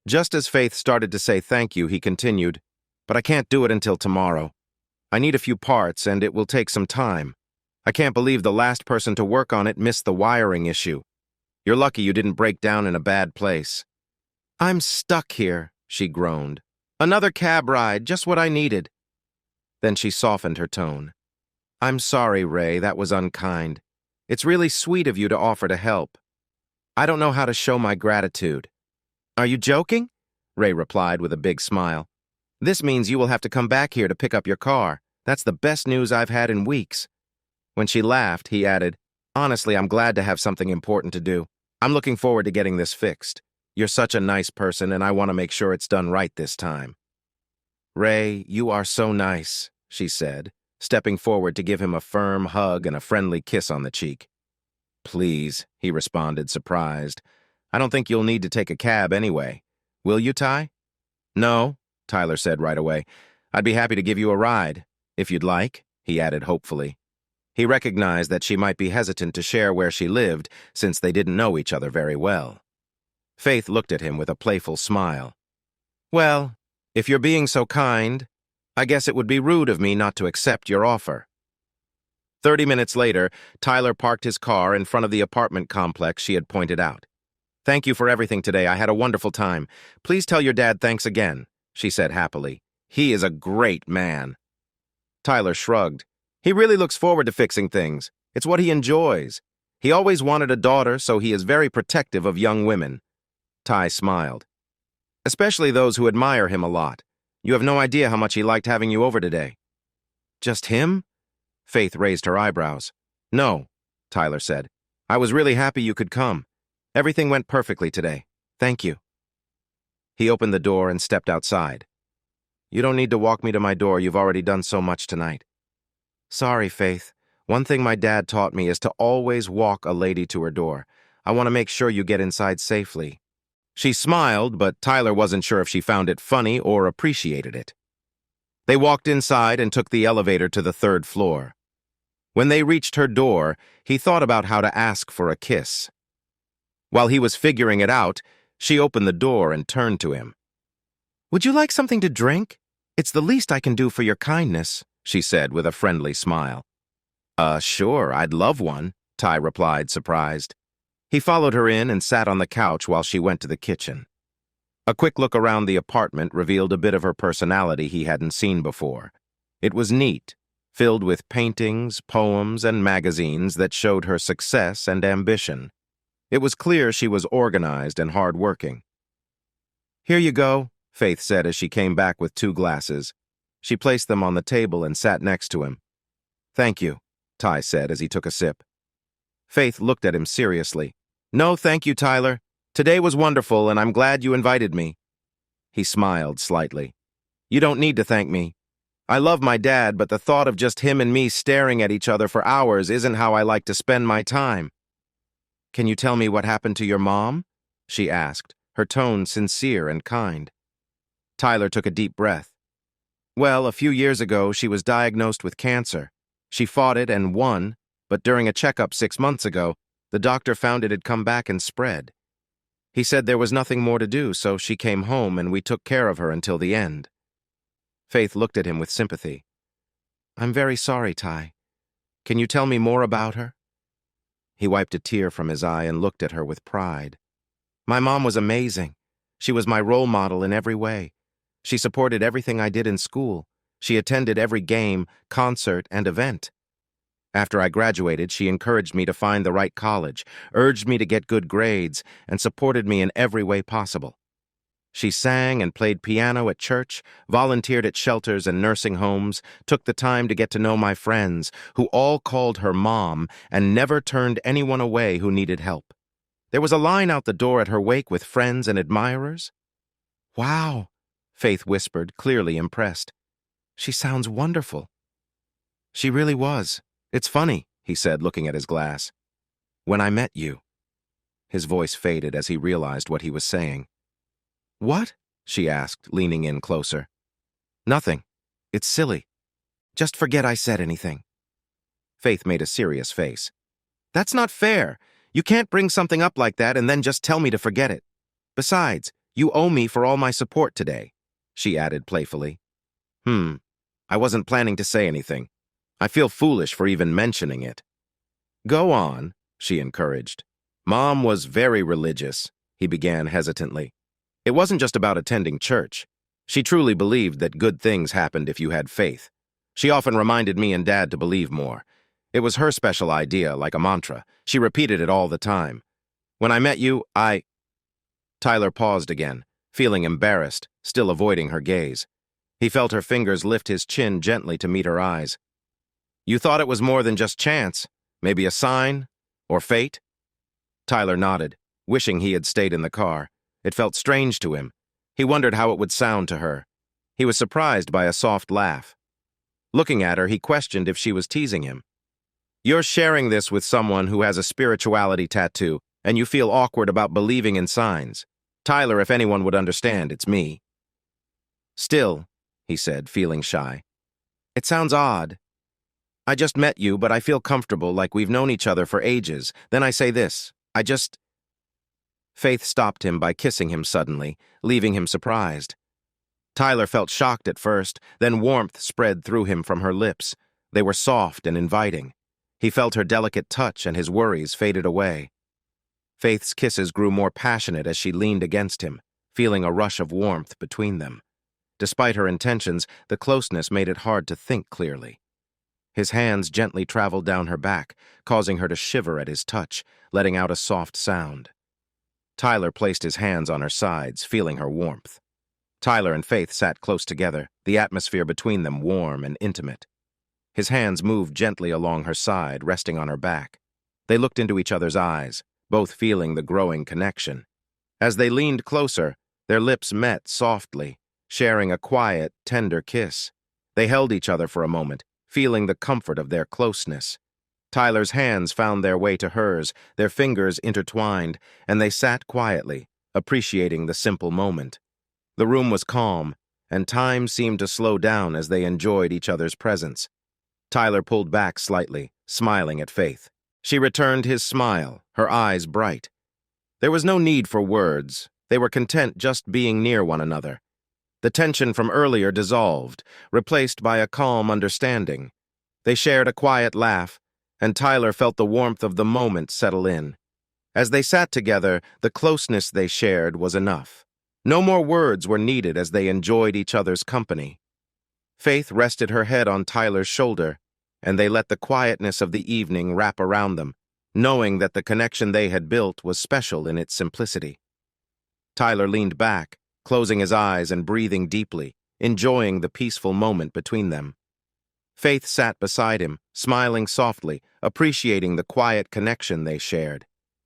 Just as Faith started to say thank you, he continued, "But I can't do it until tomorrow. I need a few parts, and it will take some time. I can't believe the last person to work on it missed the wiring issue. You're lucky you didn't break down in a bad place." "I'm stuck here," she groaned. "Another cab ride, just what I needed." Then she softened her tone. "I'm sorry, Ray, that was unkind. It's really sweet of you to offer to help. I don't know how to show my gratitude." "Are you joking?" Ray replied with a big smile. "This means you will have to come back here to pick up your car. That's the best news I've had in weeks." When she laughed, he added, "Honestly, I'm glad to have something important to do. I'm looking forward to getting this fixed. You're such a nice person, and I want to make sure it's done right this time." "Ray, you are so nice," she said, stepping forward to give him a firm hug and a friendly kiss on the cheek. "Please," he responded, surprised. "I don't think you'll need to take a cab anyway. Will you, Ty?" "No," Tyler said right away. "I'd be happy to give you a ride, if you'd like," he added hopefully. He recognized that she might be hesitant to share where she lived since they didn't know each other very well. Faith looked at him with a playful smile. "Well, if you're being so kind, I guess it would be rude of me not to accept your offer." 30 minutes later, Tyler parked his car in front of the apartment complex she had pointed out. "Thank you for everything today. I had a wonderful time. Please tell your dad thanks again," she said happily. "He is a great man." Tyler shrugged. "He really looks forward to fixing things. It's what he enjoys. He always wanted a daughter, so he is very protective of young women." Ty smiled. "Especially those who admire him a lot. You have no idea how much he liked having you over today." "Just him?" Faith raised her eyebrows. "No," Tyler said. "I was really happy you could come. Everything went perfectly today. Thank you." He opened the door and stepped outside. "You don't need to walk me to my door. You've already done so much tonight." "Sorry, Faith. One thing my dad taught me is to always walk a lady to her door. I want to make sure you get inside safely." She smiled, but Tyler wasn't sure if she found it funny or appreciated it. They walked inside and took the elevator to the 3rd floor. When they reached her door, he thought about how to ask for a kiss. While he was figuring it out, she opened the door and turned to him. "Would you like something to drink? It's the least I can do for your kindness," she said with a friendly smile. Sure, I'd love one," Ty replied, surprised. He followed her in and sat on the couch while she went to the kitchen. A quick look around the apartment revealed a bit of her personality he hadn't seen before. It was neat, filled with paintings, poems, and magazines that showed her success and ambition. It was clear she was organized and hard-working. "Here you go," Faith said as she came back with 2 glasses. She placed them on the table and sat next to him. "Thank you," Ty said as he took a sip. Faith looked at him seriously. "No, thank you, Tyler. Today was wonderful, and I'm glad you invited me." He smiled slightly. "You don't need to thank me. I love my dad, but the thought of just him and me staring at each other for hours isn't how I like to spend my time." "Can you tell me what happened to your mom?" she asked, her tone sincere and kind. Tyler took a deep breath. "Well, a few years ago, she was diagnosed with cancer. She fought it and won, but during a checkup 6 months ago, the doctor found it had come back and spread. He said there was nothing more to do, so she came home and we took care of her until the end." Faith looked at him with sympathy. "I'm very sorry, Ty. Can you tell me more about her?" He wiped a tear from his eye and looked at her with pride. "My mom was amazing. She was my role model in every way. She supported everything I did in school. She attended every game, concert, and event. After I graduated, she encouraged me to find the right college, urged me to get good grades, and supported me in every way possible. She sang and played piano at church, volunteered at shelters and nursing homes, took the time to get to know my friends, who all called her mom, and never turned anyone away who needed help. There was a line out the door at her wake with friends and admirers." "Wow," Faith whispered, clearly impressed. "She sounds wonderful." "She really was. It's funny," he said, looking at his glass. "When I met you." His voice faded as he realized what he was saying. "What?" she asked, leaning in closer. "Nothing. It's silly. Just forget I said anything." Faith made a serious face. "That's not fair. You can't bring something up like that and then just tell me to forget it. Besides, you owe me for all my support today," she added playfully. I wasn't planning to say anything. I feel foolish for even mentioning it." "Go on," she encouraged. "Mom was very religious," he began hesitantly. "It wasn't just about attending church. She truly believed that good things happened if you had faith. She often reminded me and Dad to believe more. It was her special idea, like a mantra. She repeated it all the time. When I met you, Tyler paused again, feeling embarrassed, still avoiding her gaze. He felt her fingers lift his chin gently to meet her eyes. "You thought it was more than just chance? Maybe a sign? Or fate?" Tyler nodded, wishing he had stayed in the car. It felt strange to him. He wondered how it would sound to her. He was surprised by a soft laugh. Looking at her, he questioned if she was teasing him. "You're sharing this with someone who has a spirituality tattoo, and you feel awkward about believing in signs. Tyler, if anyone would understand, it's me." "Still," he said, feeling shy. "It sounds odd. I just met you, but I feel comfortable, like we've known each other for ages. Then I say this. Faith stopped him by kissing him suddenly, leaving him surprised. Tyler felt shocked at first, then warmth spread through him from her lips. They were soft and inviting. He felt her delicate touch and his worries faded away. Faith's kisses grew more passionate as she leaned against him, feeling a rush of warmth between them. Despite her intentions, the closeness made it hard to think clearly. His hands gently traveled down her back, causing her to shiver at his touch, letting out a soft sound. Tyler placed his hands on her sides, feeling her warmth. Tyler and Faith sat close together, the atmosphere between them warm and intimate. His hands moved gently along her side, resting on her back. They looked into each other's eyes, both feeling the growing connection. As they leaned closer, their lips met softly, sharing a quiet, tender kiss. They held each other for a moment, feeling the comfort of their closeness. Tyler's hands found their way to hers, their fingers intertwined, and they sat quietly, appreciating the simple moment. The room was calm, and time seemed to slow down as they enjoyed each other's presence. Tyler pulled back slightly, smiling at Faith. She returned his smile, her eyes bright. There was no need for words. They were content just being near one another. The tension from earlier dissolved, replaced by a calm understanding. They shared a quiet laugh, and Tyler felt the warmth of the moment settle in. As they sat together, the closeness they shared was enough. No more words were needed as they enjoyed each other's company. Faith rested her head on Tyler's shoulder, and they let the quietness of the evening wrap around them, knowing that the connection they had built was special in its simplicity. Tyler leaned back, closing his eyes and breathing deeply, enjoying the peaceful moment between them. Faith sat beside him, smiling softly, appreciating the quiet connection they shared.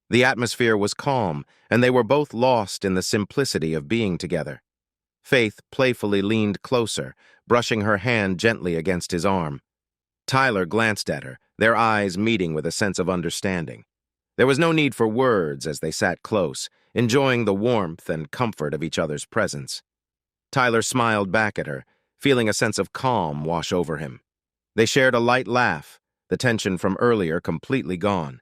The atmosphere was calm, and they were both lost in the simplicity of being together. Faith playfully leaned closer, brushing her hand gently against his arm. Tyler glanced at her, their eyes meeting with a sense of understanding. There was no need for words as they sat close, enjoying the warmth and comfort of each other's presence. Tyler smiled back at her, feeling a sense of calm wash over him. They shared a light laugh, the tension from earlier completely gone.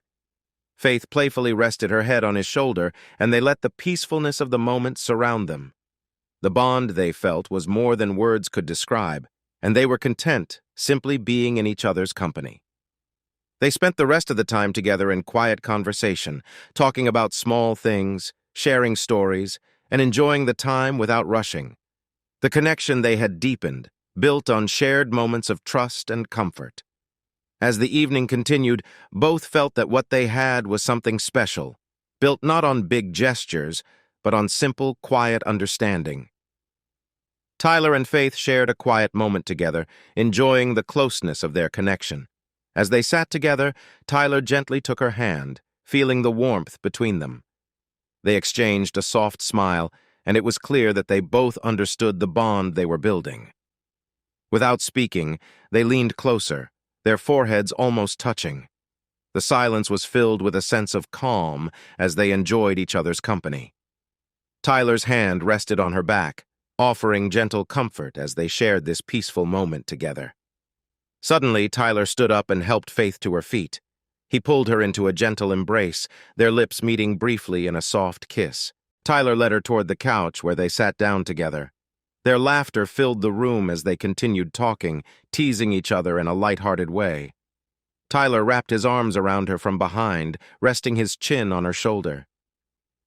Faith playfully rested her head on his shoulder, and they let the peacefulness of the moment surround them. The bond they felt was more than words could describe, and they were content simply being in each other's company. They spent the rest of the time together in quiet conversation, talking about small things, sharing stories, and enjoying the time without rushing. The connection they had deepened, built on shared moments of trust and comfort. As the evening continued, both felt that what they had was something special, built not on big gestures, but on simple, quiet understanding. Tyler and Faith shared a quiet moment together, enjoying the closeness of their connection. As they sat together, Tyler gently took her hand, feeling the warmth between them. They exchanged a soft smile, and it was clear that they both understood the bond they were building. Without speaking, they leaned closer, their foreheads almost touching. The silence was filled with a sense of calm as they enjoyed each other's company. Tyler's hand rested on her back, offering gentle comfort as they shared this peaceful moment together. Suddenly, Tyler stood up and helped Faith to her feet. He pulled her into a gentle embrace, their lips meeting briefly in a soft kiss. Tyler led her toward the couch where they sat down together. Their laughter filled the room as they continued talking, teasing each other in a light-hearted way. Tyler wrapped his arms around her from behind, resting his chin on her shoulder.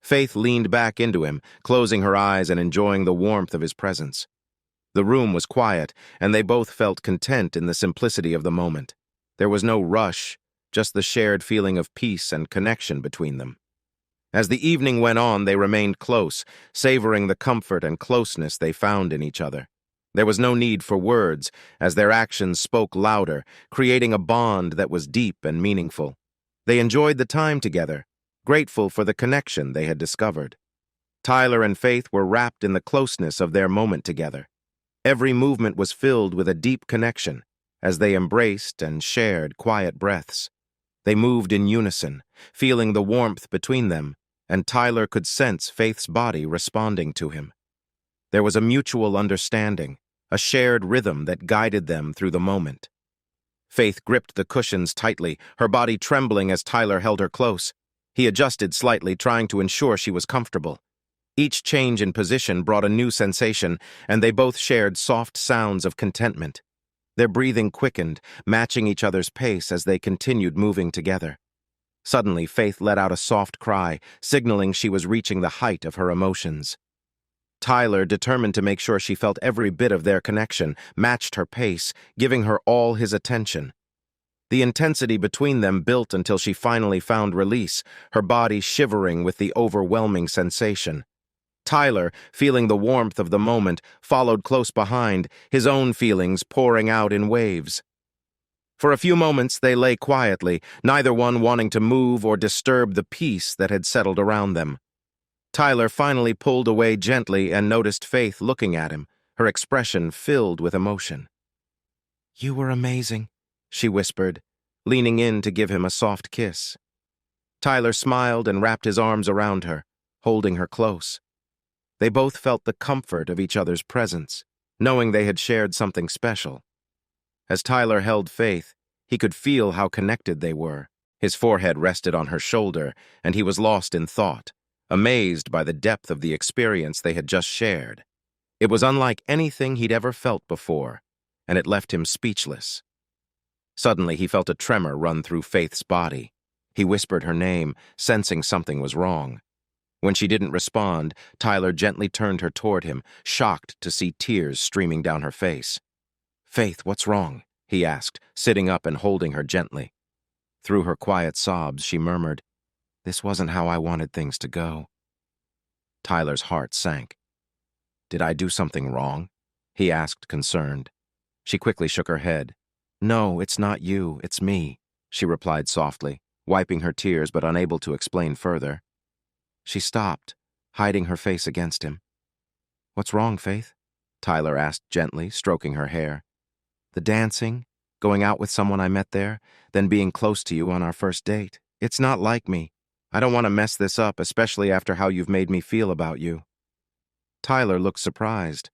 Faith leaned back into him, closing her eyes and enjoying the warmth of his presence. The room was quiet, and they both felt content in the simplicity of the moment. There was no rush, just the shared feeling of peace and connection between them. As the evening went on, they remained close, savoring the comfort and closeness they found in each other. There was no need for words, as their actions spoke louder, creating a bond that was deep and meaningful. They enjoyed the time together, grateful for the connection they had discovered. Tyler and Faith were wrapped in the closeness of their moment together. Every movement was filled with a deep connection, as they embraced and shared quiet breaths. They moved in unison, feeling the warmth between them, and Tyler could sense Faith's body responding to him. There was a mutual understanding, a shared rhythm that guided them through the moment. Faith gripped the cushions tightly, her body trembling as Tyler held her close. He adjusted slightly, trying to ensure she was comfortable. Each change in position brought a new sensation, and they both shared soft sounds of contentment. Their breathing quickened, matching each other's pace as they continued moving together. Suddenly, Faith let out a soft cry, signaling she was reaching the height of her emotions. Tyler, determined to make sure she felt every bit of their connection, matched her pace, giving her all his attention. The intensity between them built until she finally found release, her body shivering with the overwhelming sensation. Tyler, feeling the warmth of the moment, followed close behind, his own feelings pouring out in waves. For a few moments they lay quietly, neither one wanting to move or disturb the peace that had settled around them. Tyler finally pulled away gently and noticed Faith looking at him, her expression filled with emotion. "You were amazing," she whispered, leaning in to give him a soft kiss. Tyler smiled and wrapped his arms around her, holding her close. They both felt the comfort of each other's presence, knowing they had shared something special. As Tyler held Faith, he could feel how connected they were. His forehead rested on her shoulder, and he was lost in thought, amazed by the depth of the experience they had just shared. It was unlike anything he'd ever felt before, and it left him speechless. Suddenly, he felt a tremor run through Faith's body. He whispered her name, sensing something was wrong. When she didn't respond, Tyler gently turned her toward him, shocked to see tears streaming down her face. "Faith, what's wrong?" he asked, sitting up and holding her gently. Through her quiet sobs, she murmured, "This wasn't how I wanted things to go." Tyler's heart sank. "Did I do something wrong?" he asked, concerned. She quickly shook her head. "No, it's not you, it's me," she replied softly, wiping her tears but unable to explain further. She stopped, hiding her face against him. "What's wrong, Faith?" Tyler asked gently, stroking her hair. "The dancing, going out with someone I met there, then being close to you on our first date. It's not like me. I don't want to mess this up, especially after how you've made me feel about you." Tyler looked surprised.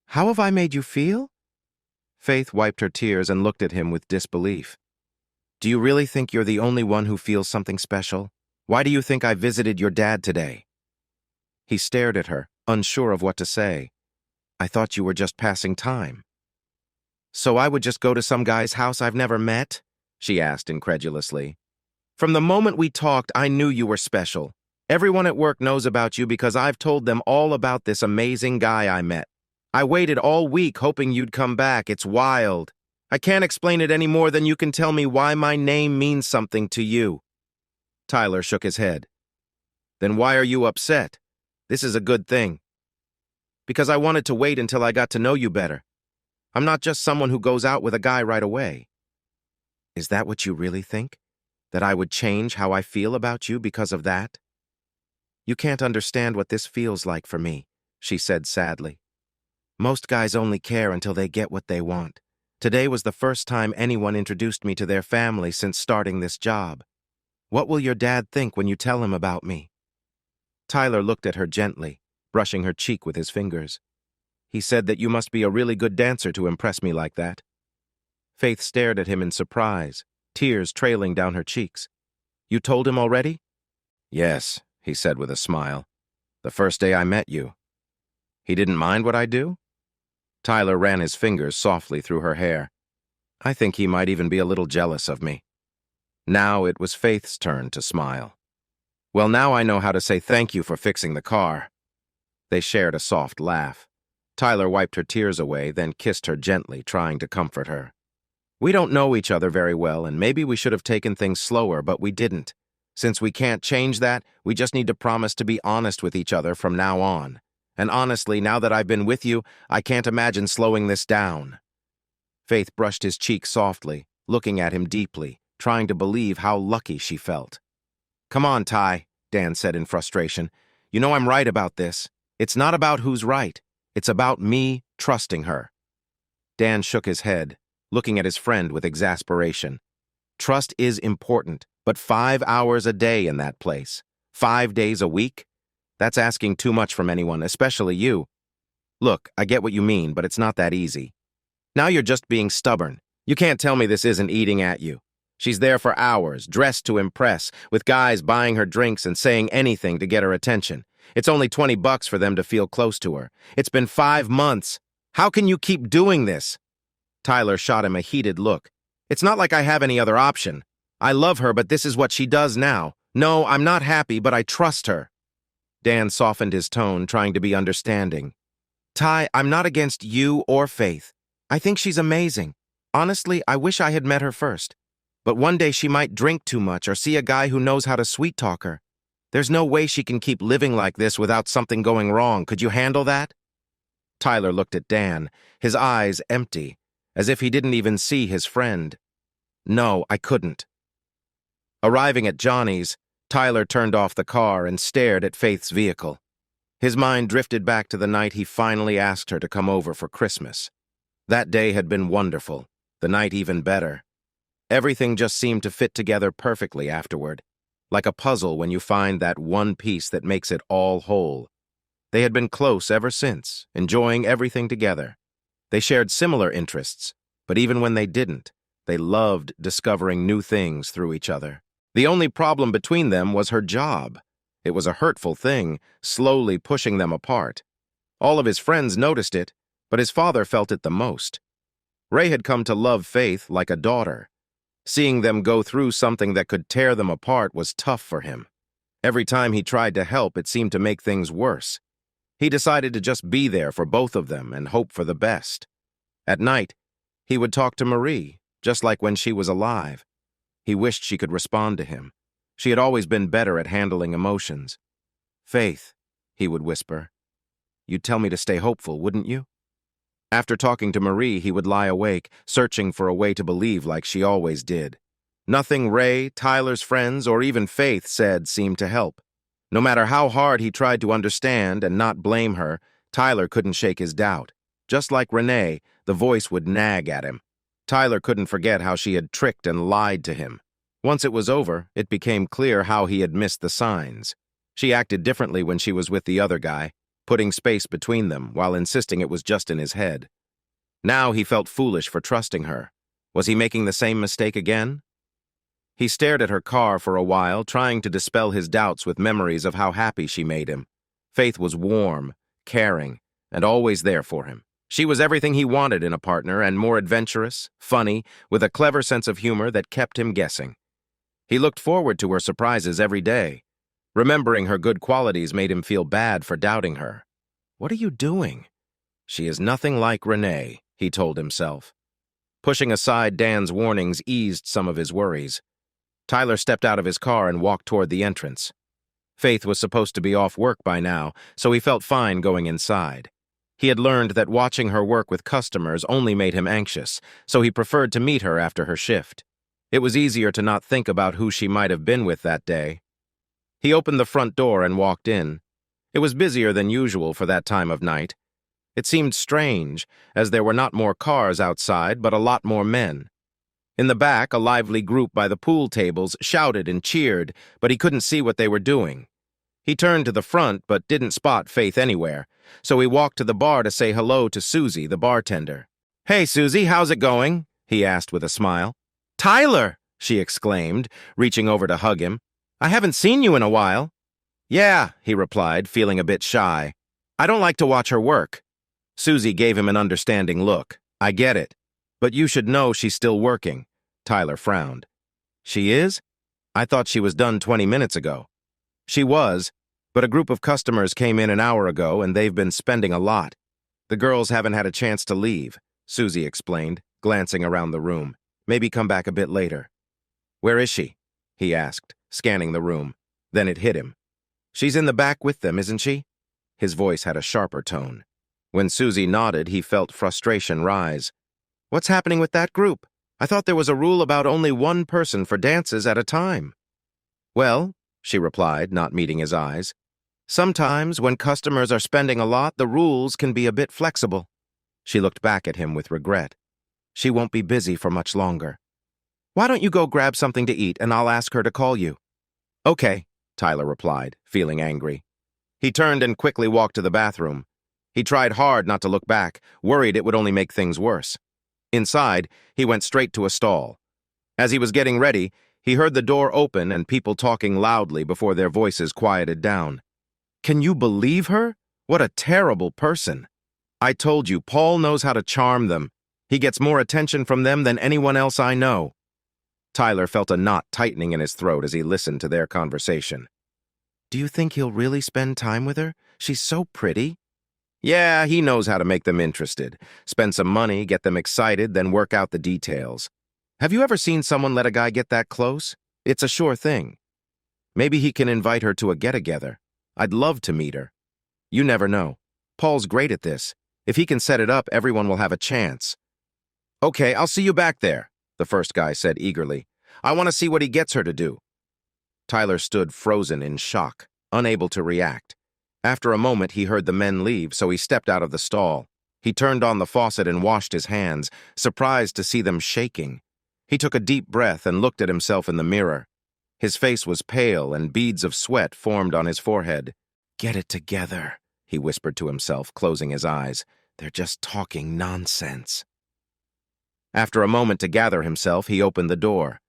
"How have I made you feel?" Faith wiped her tears and looked at him with disbelief. "Do you really think you're the only one who feels something special? Why do you think I visited your dad today?" He stared at her, unsure of what to say. "I thought you were just passing time." "So I would just go to some guy's house I've never met?" she asked incredulously. From the moment we talked, I knew you were special. Everyone at work knows about you because I've told them all about this amazing guy I met. I waited all week hoping you'd come back. It's wild. I can't explain it any more than you can tell me why my name means something to you." Tyler shook his head. "Then why are you upset? This is a good thing." "Because I wanted to wait until I got to know you better. I'm not just someone who goes out with a guy right away." "Is that what you really think? That I would change how I feel about you because of that?" "You can't understand what this feels like for me," she said sadly. "Most guys only care until they get what they want. Today was the first time anyone introduced me to their family since starting this job. What will your dad think when you tell him about me?" Tyler looked at her gently, brushing her cheek with his fingers. "He said that you must be a really good dancer to impress me like that." Faith stared at him in surprise, tears trailing down her cheeks. "You told him already?" "Yes," he said with a smile. "The first day I met you." "He didn't mind what I do?" Tyler ran his fingers softly through her hair. "I think he might even be a little jealous of me." Now it was Faith's turn to smile. "Well, now I know how to say thank you for fixing the car." They shared a soft laugh. Tyler wiped her tears away, then kissed her gently, trying to comfort her. "We don't know each other very well, and maybe we should have taken things slower, but we didn't. Since we can't change that, we just need to promise to be honest with each other from now on. And honestly, now that I've been with you, I can't imagine slowing this down." Faith brushed his cheek softly, looking at him deeply, trying to believe how lucky she felt. "Come on, Ty," Dan said in frustration. "You know I'm right about this. It's not about who's right. It's about me trusting her." Dan shook his head, looking at his friend with exasperation. "Trust is important, but 5 hours a day in that place, 5 days a week? That's asking too much from anyone, especially you. Look, I get what you mean, but it's not that easy. Now you're just being stubborn. You can't tell me this isn't eating at you. She's there for hours, dressed to impress, with guys buying her drinks and saying anything to get her attention. It's only $20 for them to feel close to her. It's been 5 months. How can you keep doing this?" Tyler shot him a heated look. "It's not like I have any other option. I love her, but this is what she does now. No, I'm not happy, but I trust her." Dan softened his tone, trying to be understanding. "Ty, I'm not against you or Faith. I think she's amazing. Honestly, I wish I had met her first. But one day she might drink too much or see a guy who knows how to sweet-talk her. There's no way she can keep living like this without something going wrong. Could you handle that?" Tyler looked at Dan, his eyes empty, as if he didn't even see his friend. "No, I couldn't." Arriving at Johnny's, Tyler turned off the car and stared at Faith's vehicle. His mind drifted back to the night he finally asked her to come over for Christmas. That day had been wonderful, the night even better. Everything just seemed to fit together perfectly afterward, like a puzzle when you find that one piece that makes it all whole. They had been close ever since, enjoying everything together. They shared similar interests, but even when they didn't, they loved discovering new things through each other. The only problem between them was her job. It was a hurtful thing, slowly pushing them apart. All of his friends noticed it, but his father felt it the most. Ray had come to love Faith like a daughter. Seeing them go through something that could tear them apart was tough for him. Every time he tried to help, it seemed to make things worse. He decided to just be there for both of them and hope for the best. At night, he would talk to Marie, just like when she was alive. He wished she could respond to him. She had always been better at handling emotions. "Faith," he would whisper, "you'd tell me to stay hopeful, wouldn't you?" After talking to Marie, he would lie awake, searching for a way to believe like she always did. Nothing Ray, Tyler's friends, or even Faith said seemed to help. No matter how hard he tried to understand and not blame her, Tyler couldn't shake his doubt. Just like Renee, the voice would nag at him. Tyler couldn't forget how she had tricked and lied to him. Once it was over, it became clear how he had missed the signs. She acted differently when she was with the other guy, putting space between them while insisting it was just in his head. Now he felt foolish for trusting her. Was he making the same mistake again? He stared at her car for a while, trying to dispel his doubts with memories of how happy she made him. Faith was warm, caring, and always there for him. She was everything he wanted in a partner and more adventurous, funny, with a clever sense of humor that kept him guessing. He looked forward to her surprises every day. Remembering her good qualities made him feel bad for doubting her. "What are you doing?" "She is nothing like Renee," he told himself. Pushing aside Dan's warnings eased some of his worries. Tyler stepped out of his car and walked toward the entrance. Faith was supposed to be off work by now, so he felt fine going inside. He had learned that watching her work with customers only made him anxious, so he preferred to meet her after her shift. It was easier to not think about who she might have been with that day. He opened the front door and walked in. It was busier than usual for that time of night. It seemed strange, as there were not more cars outside, but a lot more men. In the back, a lively group by the pool tables shouted and cheered, but he couldn't see what they were doing. He turned to the front, but didn't spot Faith anywhere, so he walked to the bar to say hello to Susie, the bartender. "Hey, Susie, how's it going?" he asked with a smile. "Tyler!" she exclaimed, reaching over to hug him. "I haven't seen you in a while." "Yeah," he replied, feeling a bit shy. "I don't like to watch her work." Susie gave him an understanding look. "I get it. But you should know she's still working." Tyler frowned. "She is? I thought she was done 20 minutes ago." "She was, but a group of customers came in an hour ago and they've been spending a lot. The girls haven't had a chance to leave," Susie explained, glancing around the room. "Maybe come back a bit later." "Where is she?" he asked, scanning the room. Then it hit him. "She's in the back with them, isn't she?" His voice had a sharper tone. When Susie nodded, he felt frustration rise. "What's happening with that group? I thought there was a rule about only one person for dances at a time." "Well," she replied, not meeting his eyes, "sometimes when customers are spending a lot, the rules can be a bit flexible." She looked back at him with regret. "She won't be busy for much longer. Why don't you go grab something to eat and I'll ask her to call you?" "Okay," Tyler replied, feeling angry. He turned and quickly walked to the bathroom. He tried hard not to look back, worried it would only make things worse. Inside, he went straight to a stall. As he was getting ready, he heard the door open and people talking loudly before their voices quieted down. "Can you believe her? What a terrible person. I told you, Paul knows how to charm them. He gets more attention from them than anyone else I know." Tyler felt a knot tightening in his throat as he listened to their conversation. "Do you think he'll really spend time with her? She's so pretty." "Yeah, he knows how to make them interested. Spend some money, get them excited, then work out the details. Have you ever seen someone let a guy get that close? It's a sure thing. Maybe he can invite her to a get-together. I'd love to meet her. You never know. Paul's great at this. If he can set it up, everyone will have a chance." "Okay, I'll see you back there," the first guy said eagerly. "I want to see what he gets her to do." Tyler stood frozen in shock, unable to react. After a moment, he heard the men leave, so he stepped out of the stall. He turned on the faucet and washed his hands, surprised to see them shaking. He took a deep breath and looked at himself in the mirror. His face was pale and beads of sweat formed on his forehead. "Get it together," he whispered to himself, closing his eyes. "They're just talking nonsense." After a moment to gather himself, he opened the door.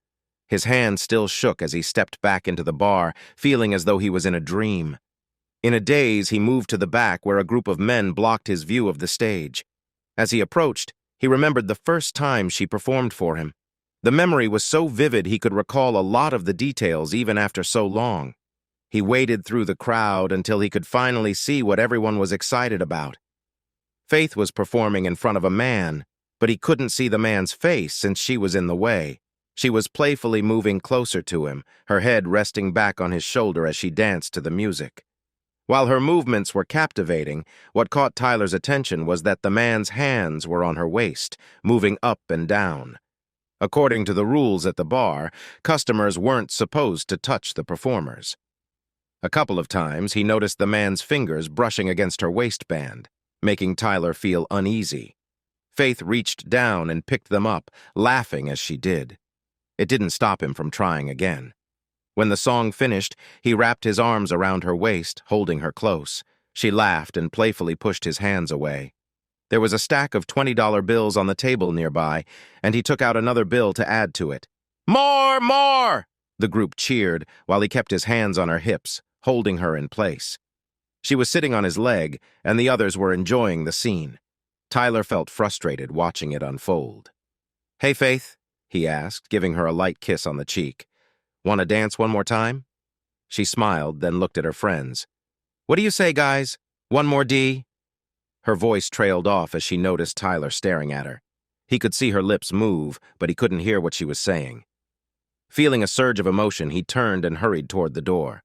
His hand still shook as he stepped back into the bar, feeling as though he was in a dream. In a daze, he moved to the back where a group of men blocked his view of the stage. As he approached, he remembered the first time she performed for him. The memory was so vivid he could recall a lot of the details even after so long. He waded through the crowd until he could finally see what everyone was excited about. Faith was performing in front of a man, but he couldn't see the man's face since she was in the way. She was playfully moving closer to him, her head resting back on his shoulder as she danced to the music. While her movements were captivating, what caught Tyler's attention was that the man's hands were on her waist, moving up and down. According to the rules at the bar, customers weren't supposed to touch the performers. A couple of times, he noticed the man's fingers brushing against her waistband, making Tyler feel uneasy. Faith reached down and picked them up, laughing as she did. It didn't stop him from trying again. When the song finished, he wrapped his arms around her waist, holding her close. She laughed and playfully pushed his hands away. There was a stack of $20 bills on the table nearby, and he took out another bill to add to it. "More! More!" the group cheered, while he kept his hands on her hips, holding her in place. She was sitting on his leg, and the others were enjoying the scene. Tyler felt frustrated watching it unfold. "Hey, Faith," he asked, giving her a light kiss on the cheek. "Want to dance one more time?" She smiled, then looked at her friends. "What do you say, guys? One more D?" Her voice trailed off as she noticed Tyler staring at her. He could see her lips move, but he couldn't hear what she was saying. Feeling a surge of emotion, he turned and hurried toward the door.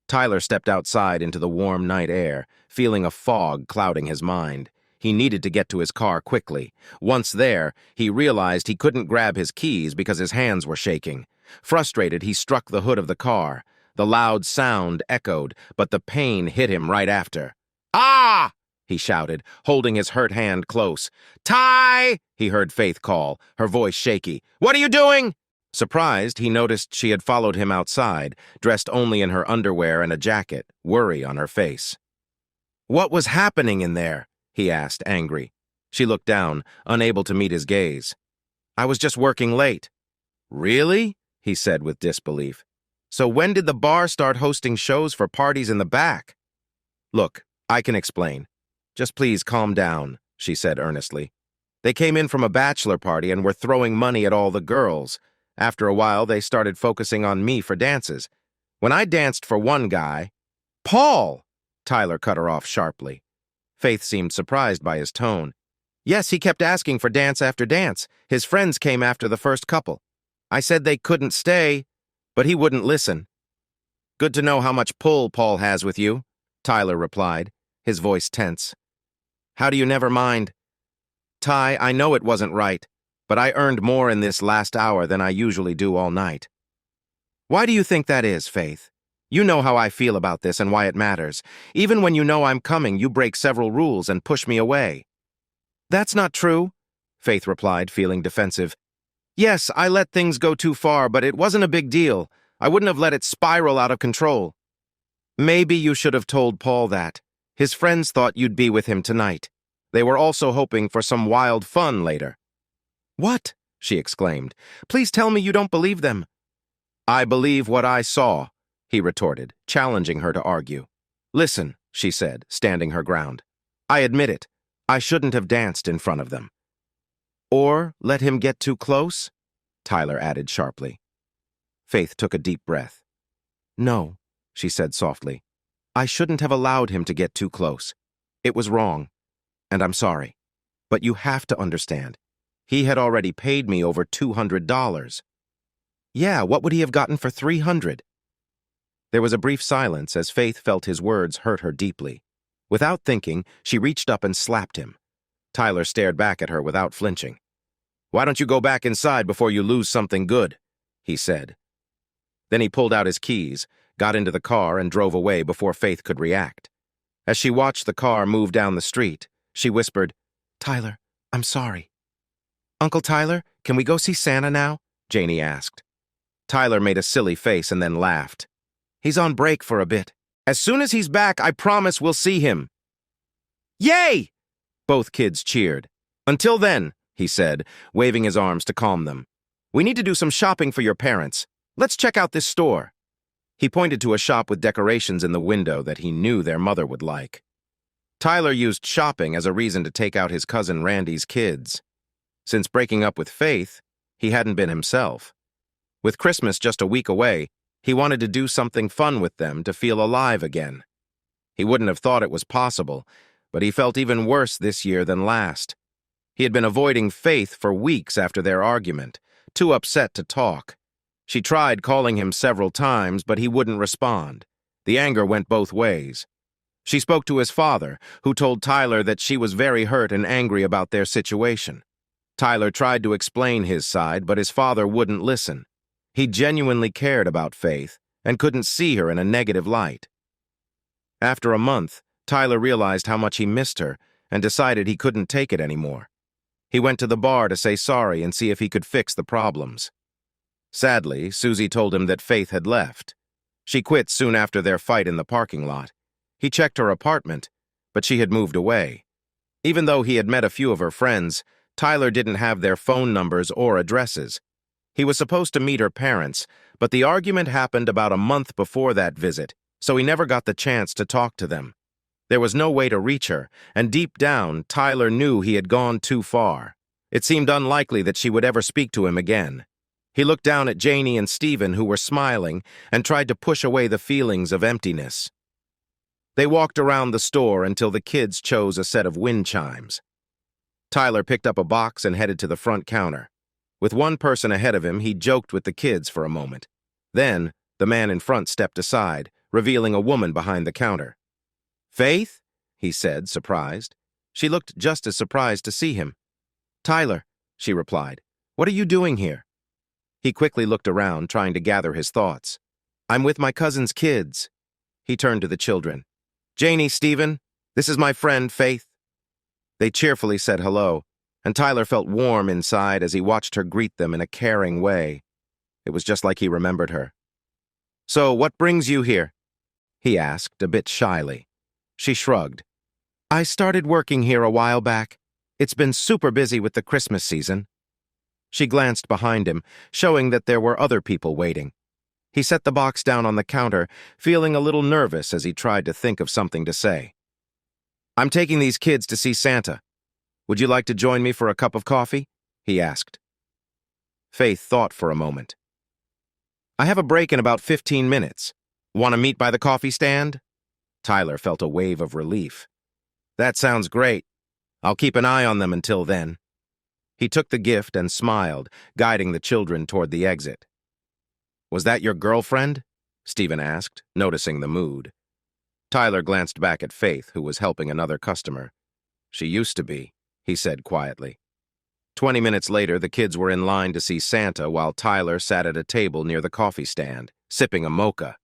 Tyler stepped outside into the warm night air, feeling a fog clouding his mind. He needed to get to his car quickly. Once there, he realized he couldn't grab his keys because his hands were shaking. Frustrated, he struck the hood of the car. The loud sound echoed, but the pain hit him right after. "Ah!" he shouted, holding his hurt hand close. "Ty!" he heard Faith call, her voice shaky. "What are you doing?" Surprised, he noticed she had followed him outside, dressed only in her underwear and a jacket, worry on her face. "What was happening in there?" he asked, angry. She looked down, unable to meet his gaze. "I was just working late." "Really?" he said with disbelief. "So when did the bar start hosting shows for parties in the back?" "Look, I can explain. Just please calm down," she said earnestly. "They came in from a bachelor party and were throwing money at all the girls. After a while, they started focusing on me for dances. When I danced for one guy—" "Paul!" Tyler cut her off sharply. Faith seemed surprised by his tone. "Yes, he kept asking for dance after dance. His friends came after the first couple. I said they couldn't stay, but he wouldn't listen." "Good to know how much pull Paul has with you," Tyler replied, his voice tense. "How do you never mind?" "Ty, I know it wasn't right, but I earned more in this last hour than I usually do all night." "Why do you think that is, Faith? You know how I feel about this and why it matters. Even when you know I'm coming, you break several rules and push me away." "That's not true," Faith replied, feeling defensive. "Yes, I let things go too far, but it wasn't a big deal. I wouldn't have let it spiral out of control." "Maybe you should have told Paul that. His friends thought you'd be with him tonight. They were also hoping for some wild fun later." "What?" she exclaimed. "Please tell me you don't believe them." "I believe what I saw," he retorted, challenging her to argue. "Listen," she said, standing her ground. "I admit it. I shouldn't have danced in front of them." "Or let him get too close?" Tyler added sharply. Faith took a deep breath. "No," she said softly. "I shouldn't have allowed him to get too close. It was wrong, and I'm sorry. But you have to understand. He had already paid me over $200. "Yeah, what would he have gotten for $300? There was a brief silence as Faith felt his words hurt her deeply. Without thinking, she reached up and slapped him. Tyler stared back at her without flinching. "Why don't you go back inside before you lose something good?" he said. Then he pulled out his keys, got into the car, and drove away before Faith could react. As she watched the car move down the street, she whispered, "Tyler, I'm sorry." "Uncle Tyler, can we go see Santa now?" Janie asked. Tyler made a silly face and then laughed. "He's on break for a bit. As soon as he's back, I promise we'll see him." "Yay!" Both kids cheered. "Until then," he said, waving his arms to calm them. "We need to do some shopping for your parents. Let's check out this store." He pointed to a shop with decorations in the window that he knew their mother would like. Tyler used shopping as a reason to take out his cousin Randy's kids. Since breaking up with Faith, he hadn't been himself. With Christmas just a week away, he wanted to do something fun with them to feel alive again. He wouldn't have thought it was possible, but he felt even worse this year than last. He had been avoiding Faith for weeks after their argument, too upset to talk. She tried calling him several times, but he wouldn't respond. The anger went both ways. She spoke to his father, who told Tyler that she was very hurt and angry about their situation. Tyler tried to explain his side, but his father wouldn't listen. He genuinely cared about Faith and couldn't see her in a negative light. After a month, Tyler realized how much he missed her and decided he couldn't take it anymore. He went to the bar to say sorry and see if he could fix the problems. Sadly, Susie told him that Faith had left. She quit soon after their fight in the parking lot. He checked her apartment, but she had moved away. Even though he had met a few of her friends, Tyler didn't have their phone numbers or addresses. He was supposed to meet her parents, but the argument happened about a month before that visit, so he never got the chance to talk to them. There was no way to reach her, and deep down, Tyler knew he had gone too far. It seemed unlikely that she would ever speak to him again. He looked down at Janie and Stephen, who were smiling, and tried to push away the feelings of emptiness. They walked around the store until the kids chose a set of wind chimes. Tyler picked up a box and headed to the front counter. With one person ahead of him, he joked with the kids for a moment. Then, the man in front stepped aside, revealing a woman behind the counter. "Faith?" he said, surprised. She looked just as surprised to see him. "Tyler," she replied. "What are you doing here?" He quickly looked around, trying to gather his thoughts. "I'm with my cousin's kids." He turned to the children. "Janie, Stephen, this is my friend, Faith." They cheerfully said hello, and Tyler felt warm inside as he watched her greet them in a caring way. It was just like he remembered her. "So, what brings you here?" he asked, a bit shyly. She shrugged. "I started working here a while back. It's been super busy with the Christmas season." She glanced behind him, showing that there were other people waiting. He set the box down on the counter, feeling a little nervous as he tried to think of something to say. "I'm taking these kids to see Santa. Would you like to join me for a cup of coffee?" he asked. Faith thought for a moment. "I have a break in about 15 minutes. Want to meet by the coffee stand?" Tyler felt a wave of relief. "That sounds great. I'll keep an eye on them until then." He took the gift and smiled, guiding the children toward the exit. "Was that your girlfriend?" Stephen asked, noticing the mood. Tyler glanced back at Faith, who was helping another customer. "She used to be," he said quietly. 20 minutes later, the kids were in line to see Santa while Tyler sat at a table near the coffee stand, sipping a mocha.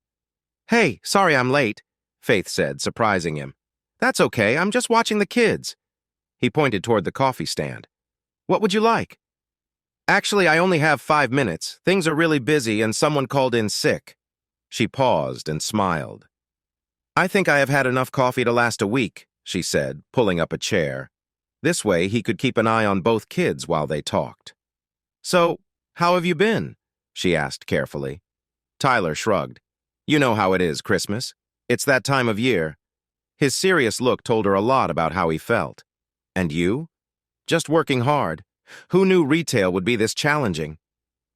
"Hey, sorry I'm late," Faith said, surprising him. "That's okay, I'm just watching the kids." He pointed toward the coffee stand. "What would you like?" "Actually, I only have 5 minutes. Things are really busy and someone called in sick." She paused and smiled. "I think I have had enough coffee to last a week," she said, pulling up a chair. This way, he could keep an eye on both kids while they talked. "So, how have you been?" she asked carefully. Tyler shrugged. "You know how it is, Christmas. It's that time of year." His serious look told her a lot about how he felt. "And you?" "Just working hard. Who knew retail would be this challenging?"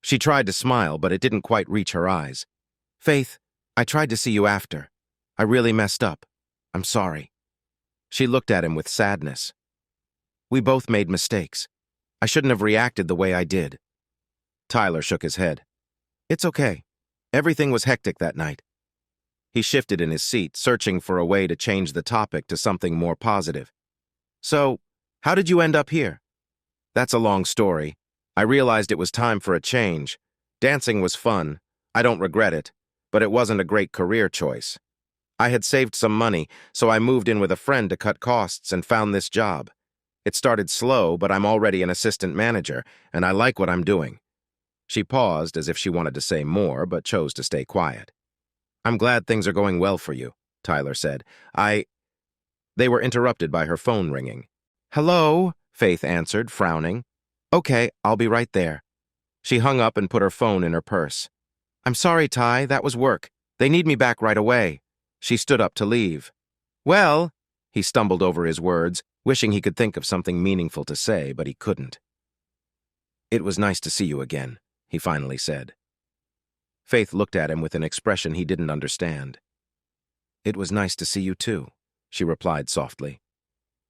She tried to smile, but it didn't quite reach her eyes. "Faith, I tried to see you after. I really messed up. I'm sorry." She looked at him with sadness. "We both made mistakes. I shouldn't have reacted the way I did." Tyler shook his head. "It's okay. Everything was hectic that night." He shifted in his seat, searching for a way to change the topic to something more positive. "So, how did you end up here?" "That's a long story. I realized it was time for a change. Dancing was fun. I don't regret it, but it wasn't a great career choice. I had saved some money, so I moved in with a friend to cut costs and found this job. It started slow, but I'm already an assistant manager, and I like what I'm doing." She paused as if she wanted to say more, but chose to stay quiet. "I'm glad things are going well for you," Tyler said. They were interrupted by her phone ringing. "Hello?" Faith answered, frowning. "Okay, I'll be right there." She hung up and put her phone in her purse. "I'm sorry, Ty, that was work. They need me back right away." She stood up to leave. "Well," he stumbled over his words, wishing he could think of something meaningful to say, but he couldn't. "It was nice to see you again," he finally said. Faith looked at him with an expression he didn't understand. "It was nice to see you too," she replied softly.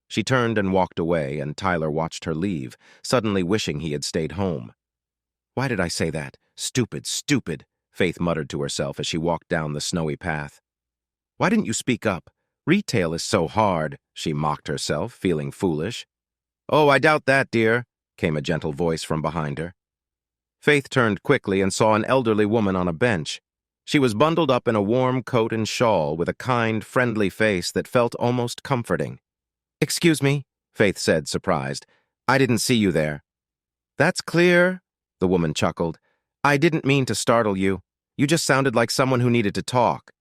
She turned and walked away, and Tyler watched her leave, suddenly wishing he had stayed home. "Why did I say that? Stupid, stupid," Faith muttered to herself as she walked down the snowy path. "Why didn't you speak up? Retail is so hard," she mocked herself, feeling foolish. "Oh, I doubt that, dear," came a gentle voice from behind her. Faith turned quickly and saw an elderly woman on a bench. She was bundled up in a warm coat and shawl with a kind, friendly face that felt almost comforting. "Excuse me," Faith said, surprised. "I didn't see you there." "That's clear," the woman chuckled. "I didn't mean to startle you. You just sounded like someone who needed to talk."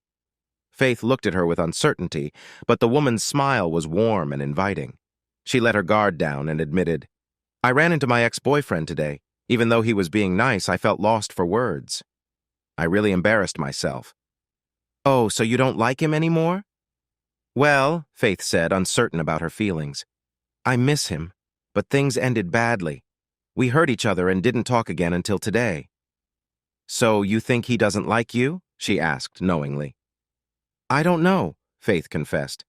Faith looked at her with uncertainty, but the woman's smile was warm and inviting. She let her guard down and admitted, "I ran into my ex-boyfriend today. Even though he was being nice, I felt lost for words. I really embarrassed myself." "Oh, so you don't like him anymore?" Well, Faith said, uncertain about her feelings. I miss him, but things ended badly. We hurt each other and didn't talk again until today. So you think he doesn't like you? She asked knowingly. I don't know, Faith confessed.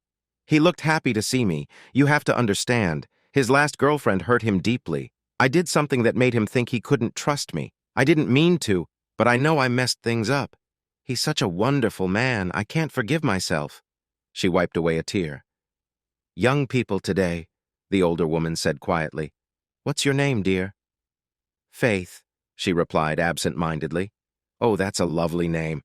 He looked happy to see me. You have to understand. His last girlfriend hurt him deeply. I did something that made him think he couldn't trust me. I didn't mean to, but I know I messed things up. He's such a wonderful man. I can't forgive myself. She wiped away a tear. Young people today, the older woman said quietly. What's your name, dear? Faith, she replied absent-mindedly. Oh, that's a lovely name.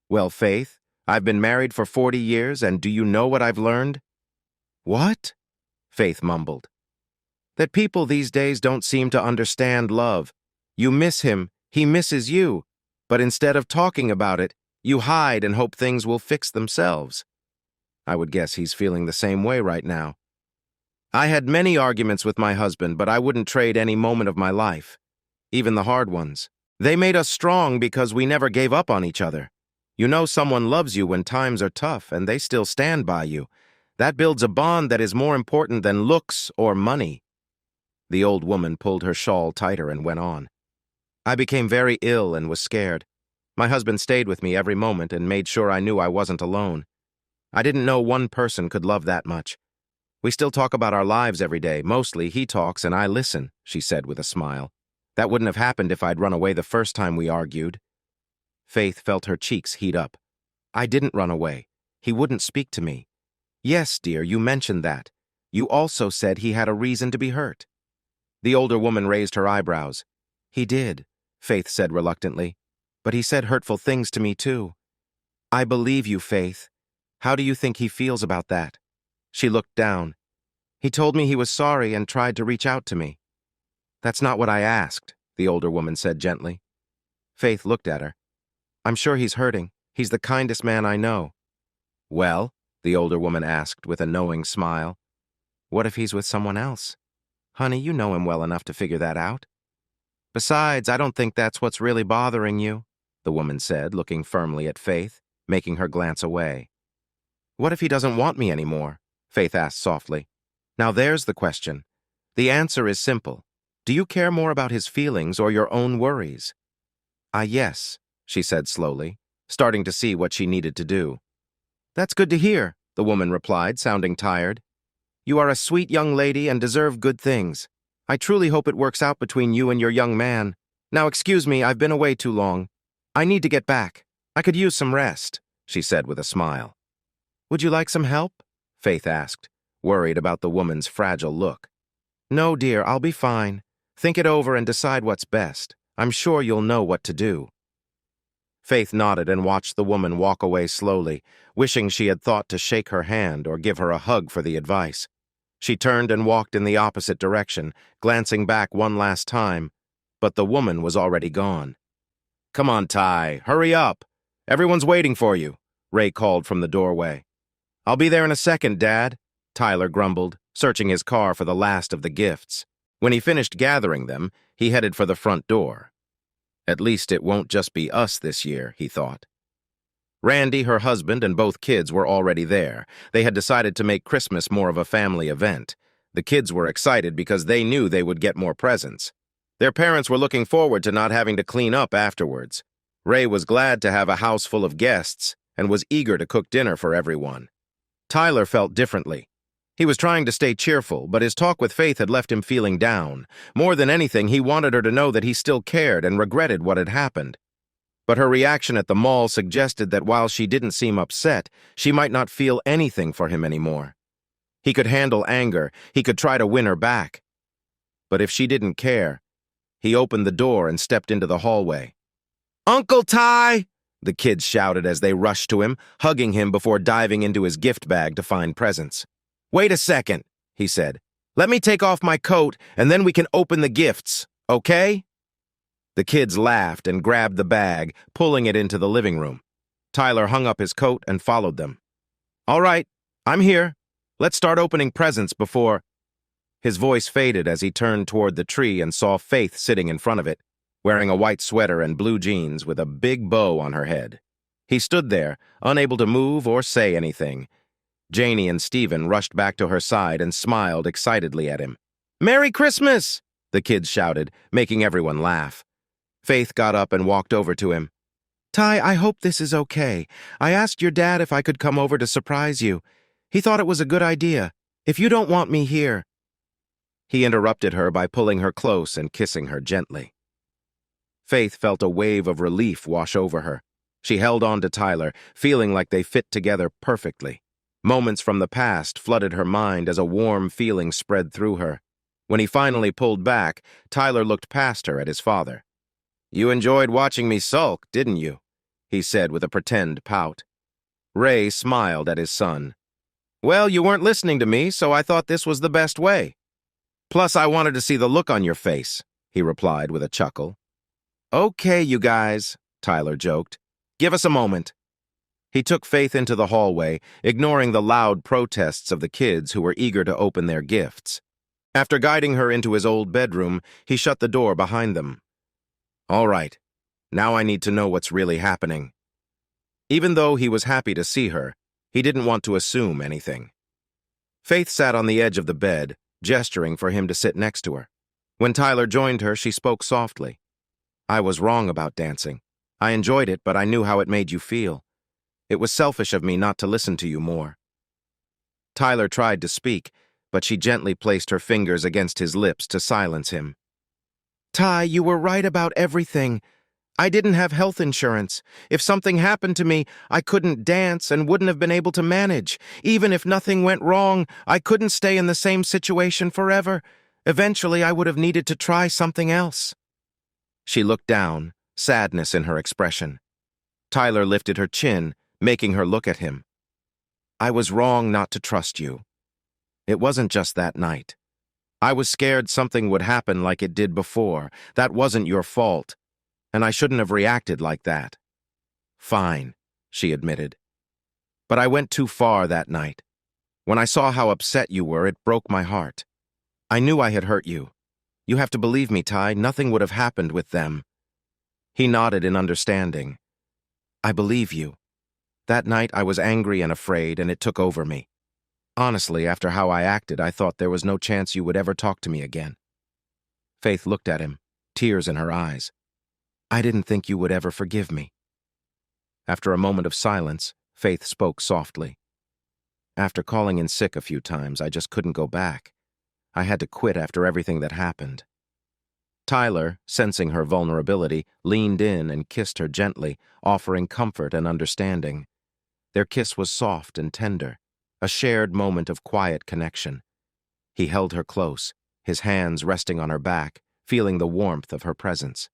Well, Faith, I've been married for 40 years, and do you know what I've learned? What? Faith mumbled. That people these days don't seem to understand love. You miss him, he misses you, but instead of talking about it, you hide and hope things will fix themselves. I would guess he's feeling the same way right now. I had many arguments with my husband, but I wouldn't trade any moment of my life, even the hard ones. They made us strong because we never gave up on each other. You know someone loves you when times are tough, and they still stand by you. That builds a bond that is more important than looks or money. The old woman pulled her shawl tighter and went on. I became very ill and was scared. My husband stayed with me every moment and made sure I knew I wasn't alone. I didn't know one person could love that much. We still talk about our lives every day. Mostly he talks and I listen, she said with a smile. That wouldn't have happened if I'd run away the first time we argued. Faith felt her cheeks heat up. I didn't run away. He wouldn't speak to me. Yes, dear, you mentioned that. You also said he had a reason to be hurt. The older woman raised her eyebrows. He did, Faith said reluctantly. But he said hurtful things to me too. I believe you, Faith. How do you think he feels about that? She looked down. He told me he was sorry and tried to reach out to me. That's not what I asked, the older woman said gently. Faith looked at her. I'm sure he's hurting. He's the kindest man I know. Well, the older woman asked with a knowing smile. What if he's with someone else? Honey, you know him well enough to figure that out. Besides, I don't think that's what's really bothering you, the woman said, looking firmly at Faith, making her glance away. What if he doesn't want me anymore? Faith asked softly. Now there's the question. The answer is simple. Do you care more about his feelings or your own worries? Yes, she said slowly, starting to see what she needed to do. That's good to hear, the woman replied, sounding tired. You are a sweet young lady and deserve good things. I truly hope it works out between you and your young man. Now excuse me, I've been away too long. I need to get back. I could use some rest, she said with a smile. Would you like some help? Faith asked, worried about the woman's fragile look. No, dear, I'll be fine. Think it over and decide what's best. I'm sure you'll know what to do. Faith nodded and watched the woman walk away slowly, wishing she had thought to shake her hand or give her a hug for the advice. She turned and walked in the opposite direction, glancing back one last time, but the woman was already gone. Come on, Ty, hurry up. Everyone's waiting for you, Ray called from the doorway. I'll be there in a second, Dad, Tyler grumbled, searching his car for the last of the gifts. When he finished gathering them, he headed for the front door. At least it won't just be us this year, he thought. Randy, her husband, and both kids were already there. They had decided to make Christmas more of a family event. The kids were excited because they knew they would get more presents. Their parents were looking forward to not having to clean up afterwards. Ray was glad to have a house full of guests and was eager to cook dinner for everyone. Tyler felt differently. He was trying to stay cheerful, but his talk with Faith had left him feeling down. More than anything, he wanted her to know that he still cared and regretted what had happened. But her reaction at the mall suggested that while she didn't seem upset, she might not feel anything for him anymore. He could handle anger, he could try to win her back. But if she didn't care, he opened the door and stepped into the hallway. Uncle Ty! The kids shouted as they rushed to him, hugging him before diving into his gift bag to find presents. Wait a second, he said. Let me take off my coat and then we can open the gifts, okay? The kids laughed and grabbed the bag, pulling it into the living room. Tyler hung up his coat and followed them. All right, I'm here. Let's start opening presents before... His voice faded as he turned toward the tree and saw Faith sitting in front of it, wearing a white sweater and blue jeans with a big bow on her head. He stood there, unable to move or say anything. Janie and Stephen rushed back to her side and smiled excitedly at him. "Merry Christmas!" the kids shouted, making everyone laugh. Faith got up and walked over to him. "Ty, I hope this is okay. I asked your dad if I could come over to surprise you. He thought it was a good idea. If you don't want me here—" He interrupted her by pulling her close and kissing her gently. Faith felt a wave of relief wash over her. She held on to Tyler, feeling like they fit together perfectly. Moments from the past flooded her mind as a warm feeling spread through her. When he finally pulled back, Tyler looked past her at his father. "You enjoyed watching me sulk, didn't you?" he said with a pretend pout. Ray smiled at his son. "Well, you weren't listening to me, so I thought this was the best way. Plus, I wanted to see the look on your face," he replied with a chuckle. "Okay, you guys," Tyler joked. "Give us a moment." He took Faith into the hallway, ignoring the loud protests of the kids who were eager to open their gifts. After guiding her into his old bedroom, he shut the door behind them. "All right, now I need to know what's really happening." Even though he was happy to see her, he didn't want to assume anything. Faith sat on the edge of the bed, gesturing for him to sit next to her. When Tyler joined her, she spoke softly. "I was wrong about dancing. I enjoyed it, but I knew how it made you feel. It was selfish of me not to listen to you more." Tyler tried to speak, but she gently placed her fingers against his lips to silence him. "Ty, you were right about everything. I didn't have health insurance. If something happened to me, I couldn't dance and wouldn't have been able to manage. Even if nothing went wrong, I couldn't stay in the same situation forever. Eventually, I would have needed to try something else." She looked down, sadness in her expression. Tyler lifted her chin, making her look at him. "I was wrong not to trust you. It wasn't just that night. I was scared something would happen like it did before. That wasn't your fault, and I shouldn't have reacted like that." "Fine," she admitted. "But I went too far that night. When I saw how upset you were, it broke my heart. I knew I had hurt you. You have to believe me, Ty, nothing would have happened with them." He nodded in understanding. "I believe you. That night I was angry and afraid, and it took over me. Honestly, after how I acted, I thought there was no chance you would ever talk to me again." Faith looked at him, tears in her eyes. "I didn't think you would ever forgive me." After a moment of silence, Faith spoke softly. "After calling in sick a few times, I just couldn't go back. I had to quit after everything that happened." Tyler, sensing her vulnerability, leaned in and kissed her gently, offering comfort and understanding. Their kiss was soft and tender, a shared moment of quiet connection. He held her close, his hands resting on her back, feeling the warmth of her presence.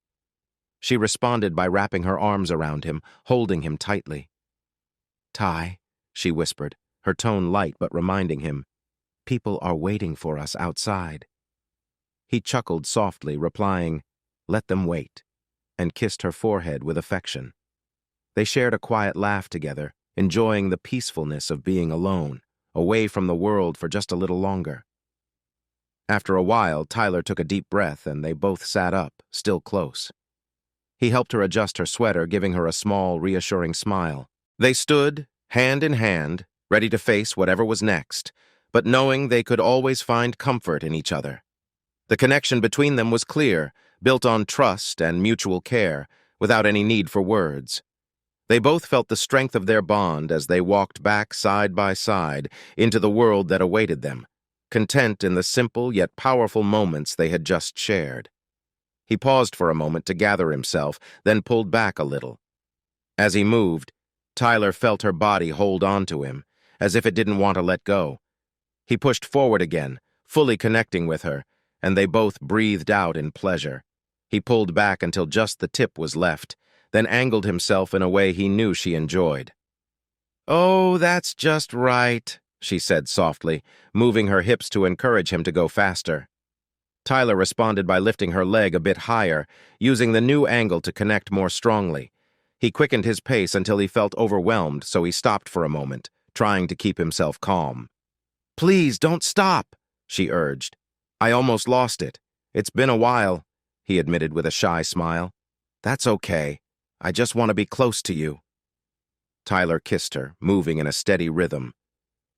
She responded by wrapping her arms around him, holding him tightly. "Ty," she whispered, her tone light but reminding him, "people are waiting for us outside." He chuckled softly, replying, "Let them wait," and kissed her forehead with affection. They shared a quiet laugh together, enjoying the peacefulness of being alone, away from the world for just a little longer. After a while, Tyler took a deep breath and they both sat up, still close. He helped her adjust her sweater, giving her a small, reassuring smile. They stood, hand in hand, ready to face whatever was next, but knowing they could always find comfort in each other. The connection between them was clear, built on trust and mutual care, without any need for words. They both felt the strength of their bond as they walked back side by side into the world that awaited them, content in the simple yet powerful moments they had just shared. He paused for a moment to gather himself, then pulled back a little. As he moved, Tyler felt her body hold on to him, as if it didn't want to let go. He pushed forward again, fully connecting with her, and they both breathed out in pleasure. He pulled back until just the tip was left, then angled himself in a way he knew she enjoyed. "Oh, that's just right," she said softly, moving her hips to encourage him to go faster. Tyler responded by lifting her leg a bit higher, using the new angle to connect more strongly. He quickened his pace until he felt overwhelmed, so he stopped for a moment, trying to keep himself calm. "Please, don't stop," she urged. "I almost lost it. It's been a while," he admitted with a shy smile. "That's okay. I just want to be close to you." Tyler kissed her, moving in a steady rhythm.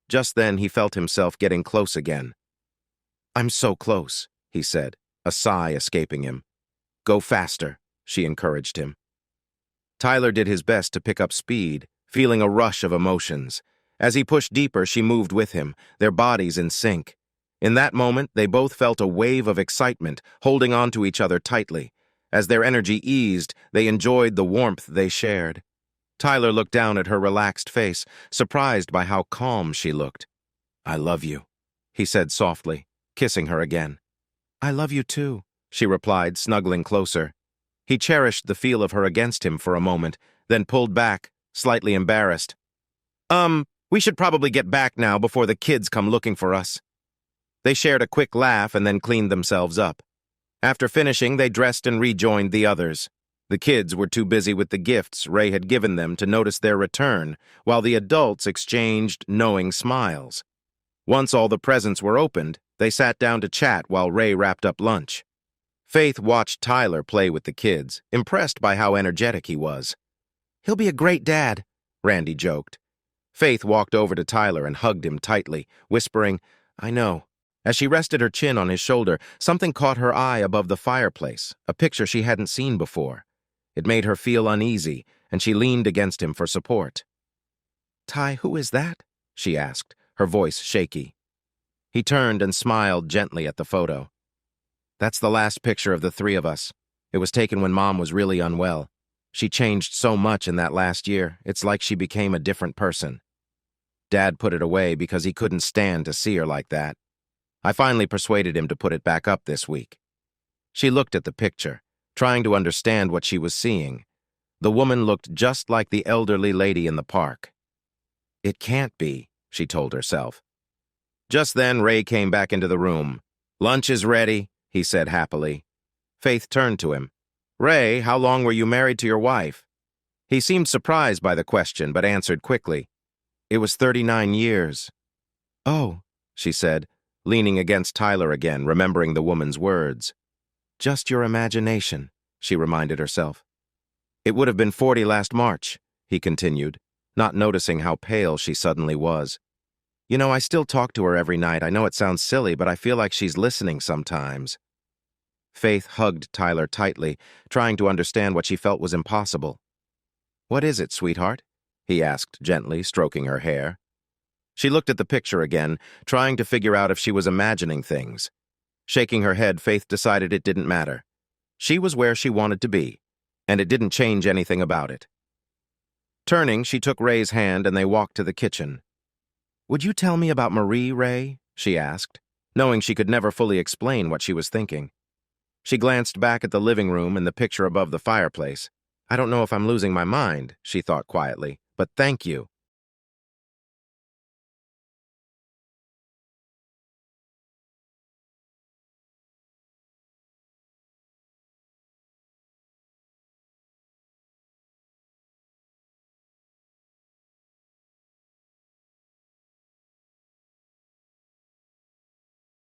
Just then he felt himself getting close again. "I'm so close," he said, a sigh escaping him. "Go faster," she encouraged him. Tyler did his best to pick up speed, feeling a rush of emotions. As he pushed deeper, she moved with him, their bodies in sync. In that moment, they both felt a wave of excitement, holding on to each other tightly. As their energy eased, they enjoyed the warmth they shared. Tyler looked down at her relaxed face, surprised by how calm she looked. "I love you," he said softly, kissing her again. "I love you too," she replied, snuggling closer. He cherished the feel of her against him for a moment, then pulled back, slightly embarrassed. We should probably get back now before the kids come looking for us." They shared a quick laugh and then cleaned themselves up. After finishing, they dressed and rejoined the others. The kids were too busy with the gifts Ray had given them to notice their return, while the adults exchanged knowing smiles. Once all the presents were opened, they sat down to chat while Ray wrapped up lunch. Faith watched Tyler play with the kids, impressed by how energetic he was. "He'll be a great dad," Randy joked. Faith walked over to Tyler and hugged him tightly, whispering, "I know." As she rested her chin on his shoulder, something caught her eye above the fireplace, a picture she hadn't seen before. It made her feel uneasy, and she leaned against him for support. "Ty, who is that?" she asked, her voice shaky. He turned and smiled gently at the photo. "That's the last picture of the three of us. It was taken when Mom was really unwell. She changed so much in that last year, it's like she became a different person. Dad put it away because he couldn't stand to see her like that. I finally persuaded him to put it back up this week." She looked at the picture, trying to understand what she was seeing. The woman looked just like the elderly lady in the park. "It can't be," she told herself. Just then, Ray came back into the room. "Lunch is ready," he said happily. Faith turned to him. "Ray, how long were you married to your wife?" He seemed surprised by the question, but answered quickly. "It was 39 years. "Oh," she said, leaning against Tyler again, remembering the woman's words. "Just your imagination," she reminded herself. "It would have been 40 last March," he continued, not noticing how pale she suddenly was. "You know, I still talk to her every night. I know it sounds silly, but I feel like she's listening sometimes." Faith hugged Tyler tightly, trying to understand what she felt was impossible. "What is it, sweetheart?" he asked gently, stroking her hair. She looked at the picture again, trying to figure out if she was imagining things. Shaking her head, Faith decided it didn't matter. She was where she wanted to be, and it didn't change anything about it. Turning, she took Ray's hand and they walked to the kitchen. "Would you tell me about Marie, Ray?" she asked, knowing she could never fully explain what she was thinking. She glanced back at the living room and the picture above the fireplace. "I don't know if I'm losing my mind," she thought quietly, "but thank you."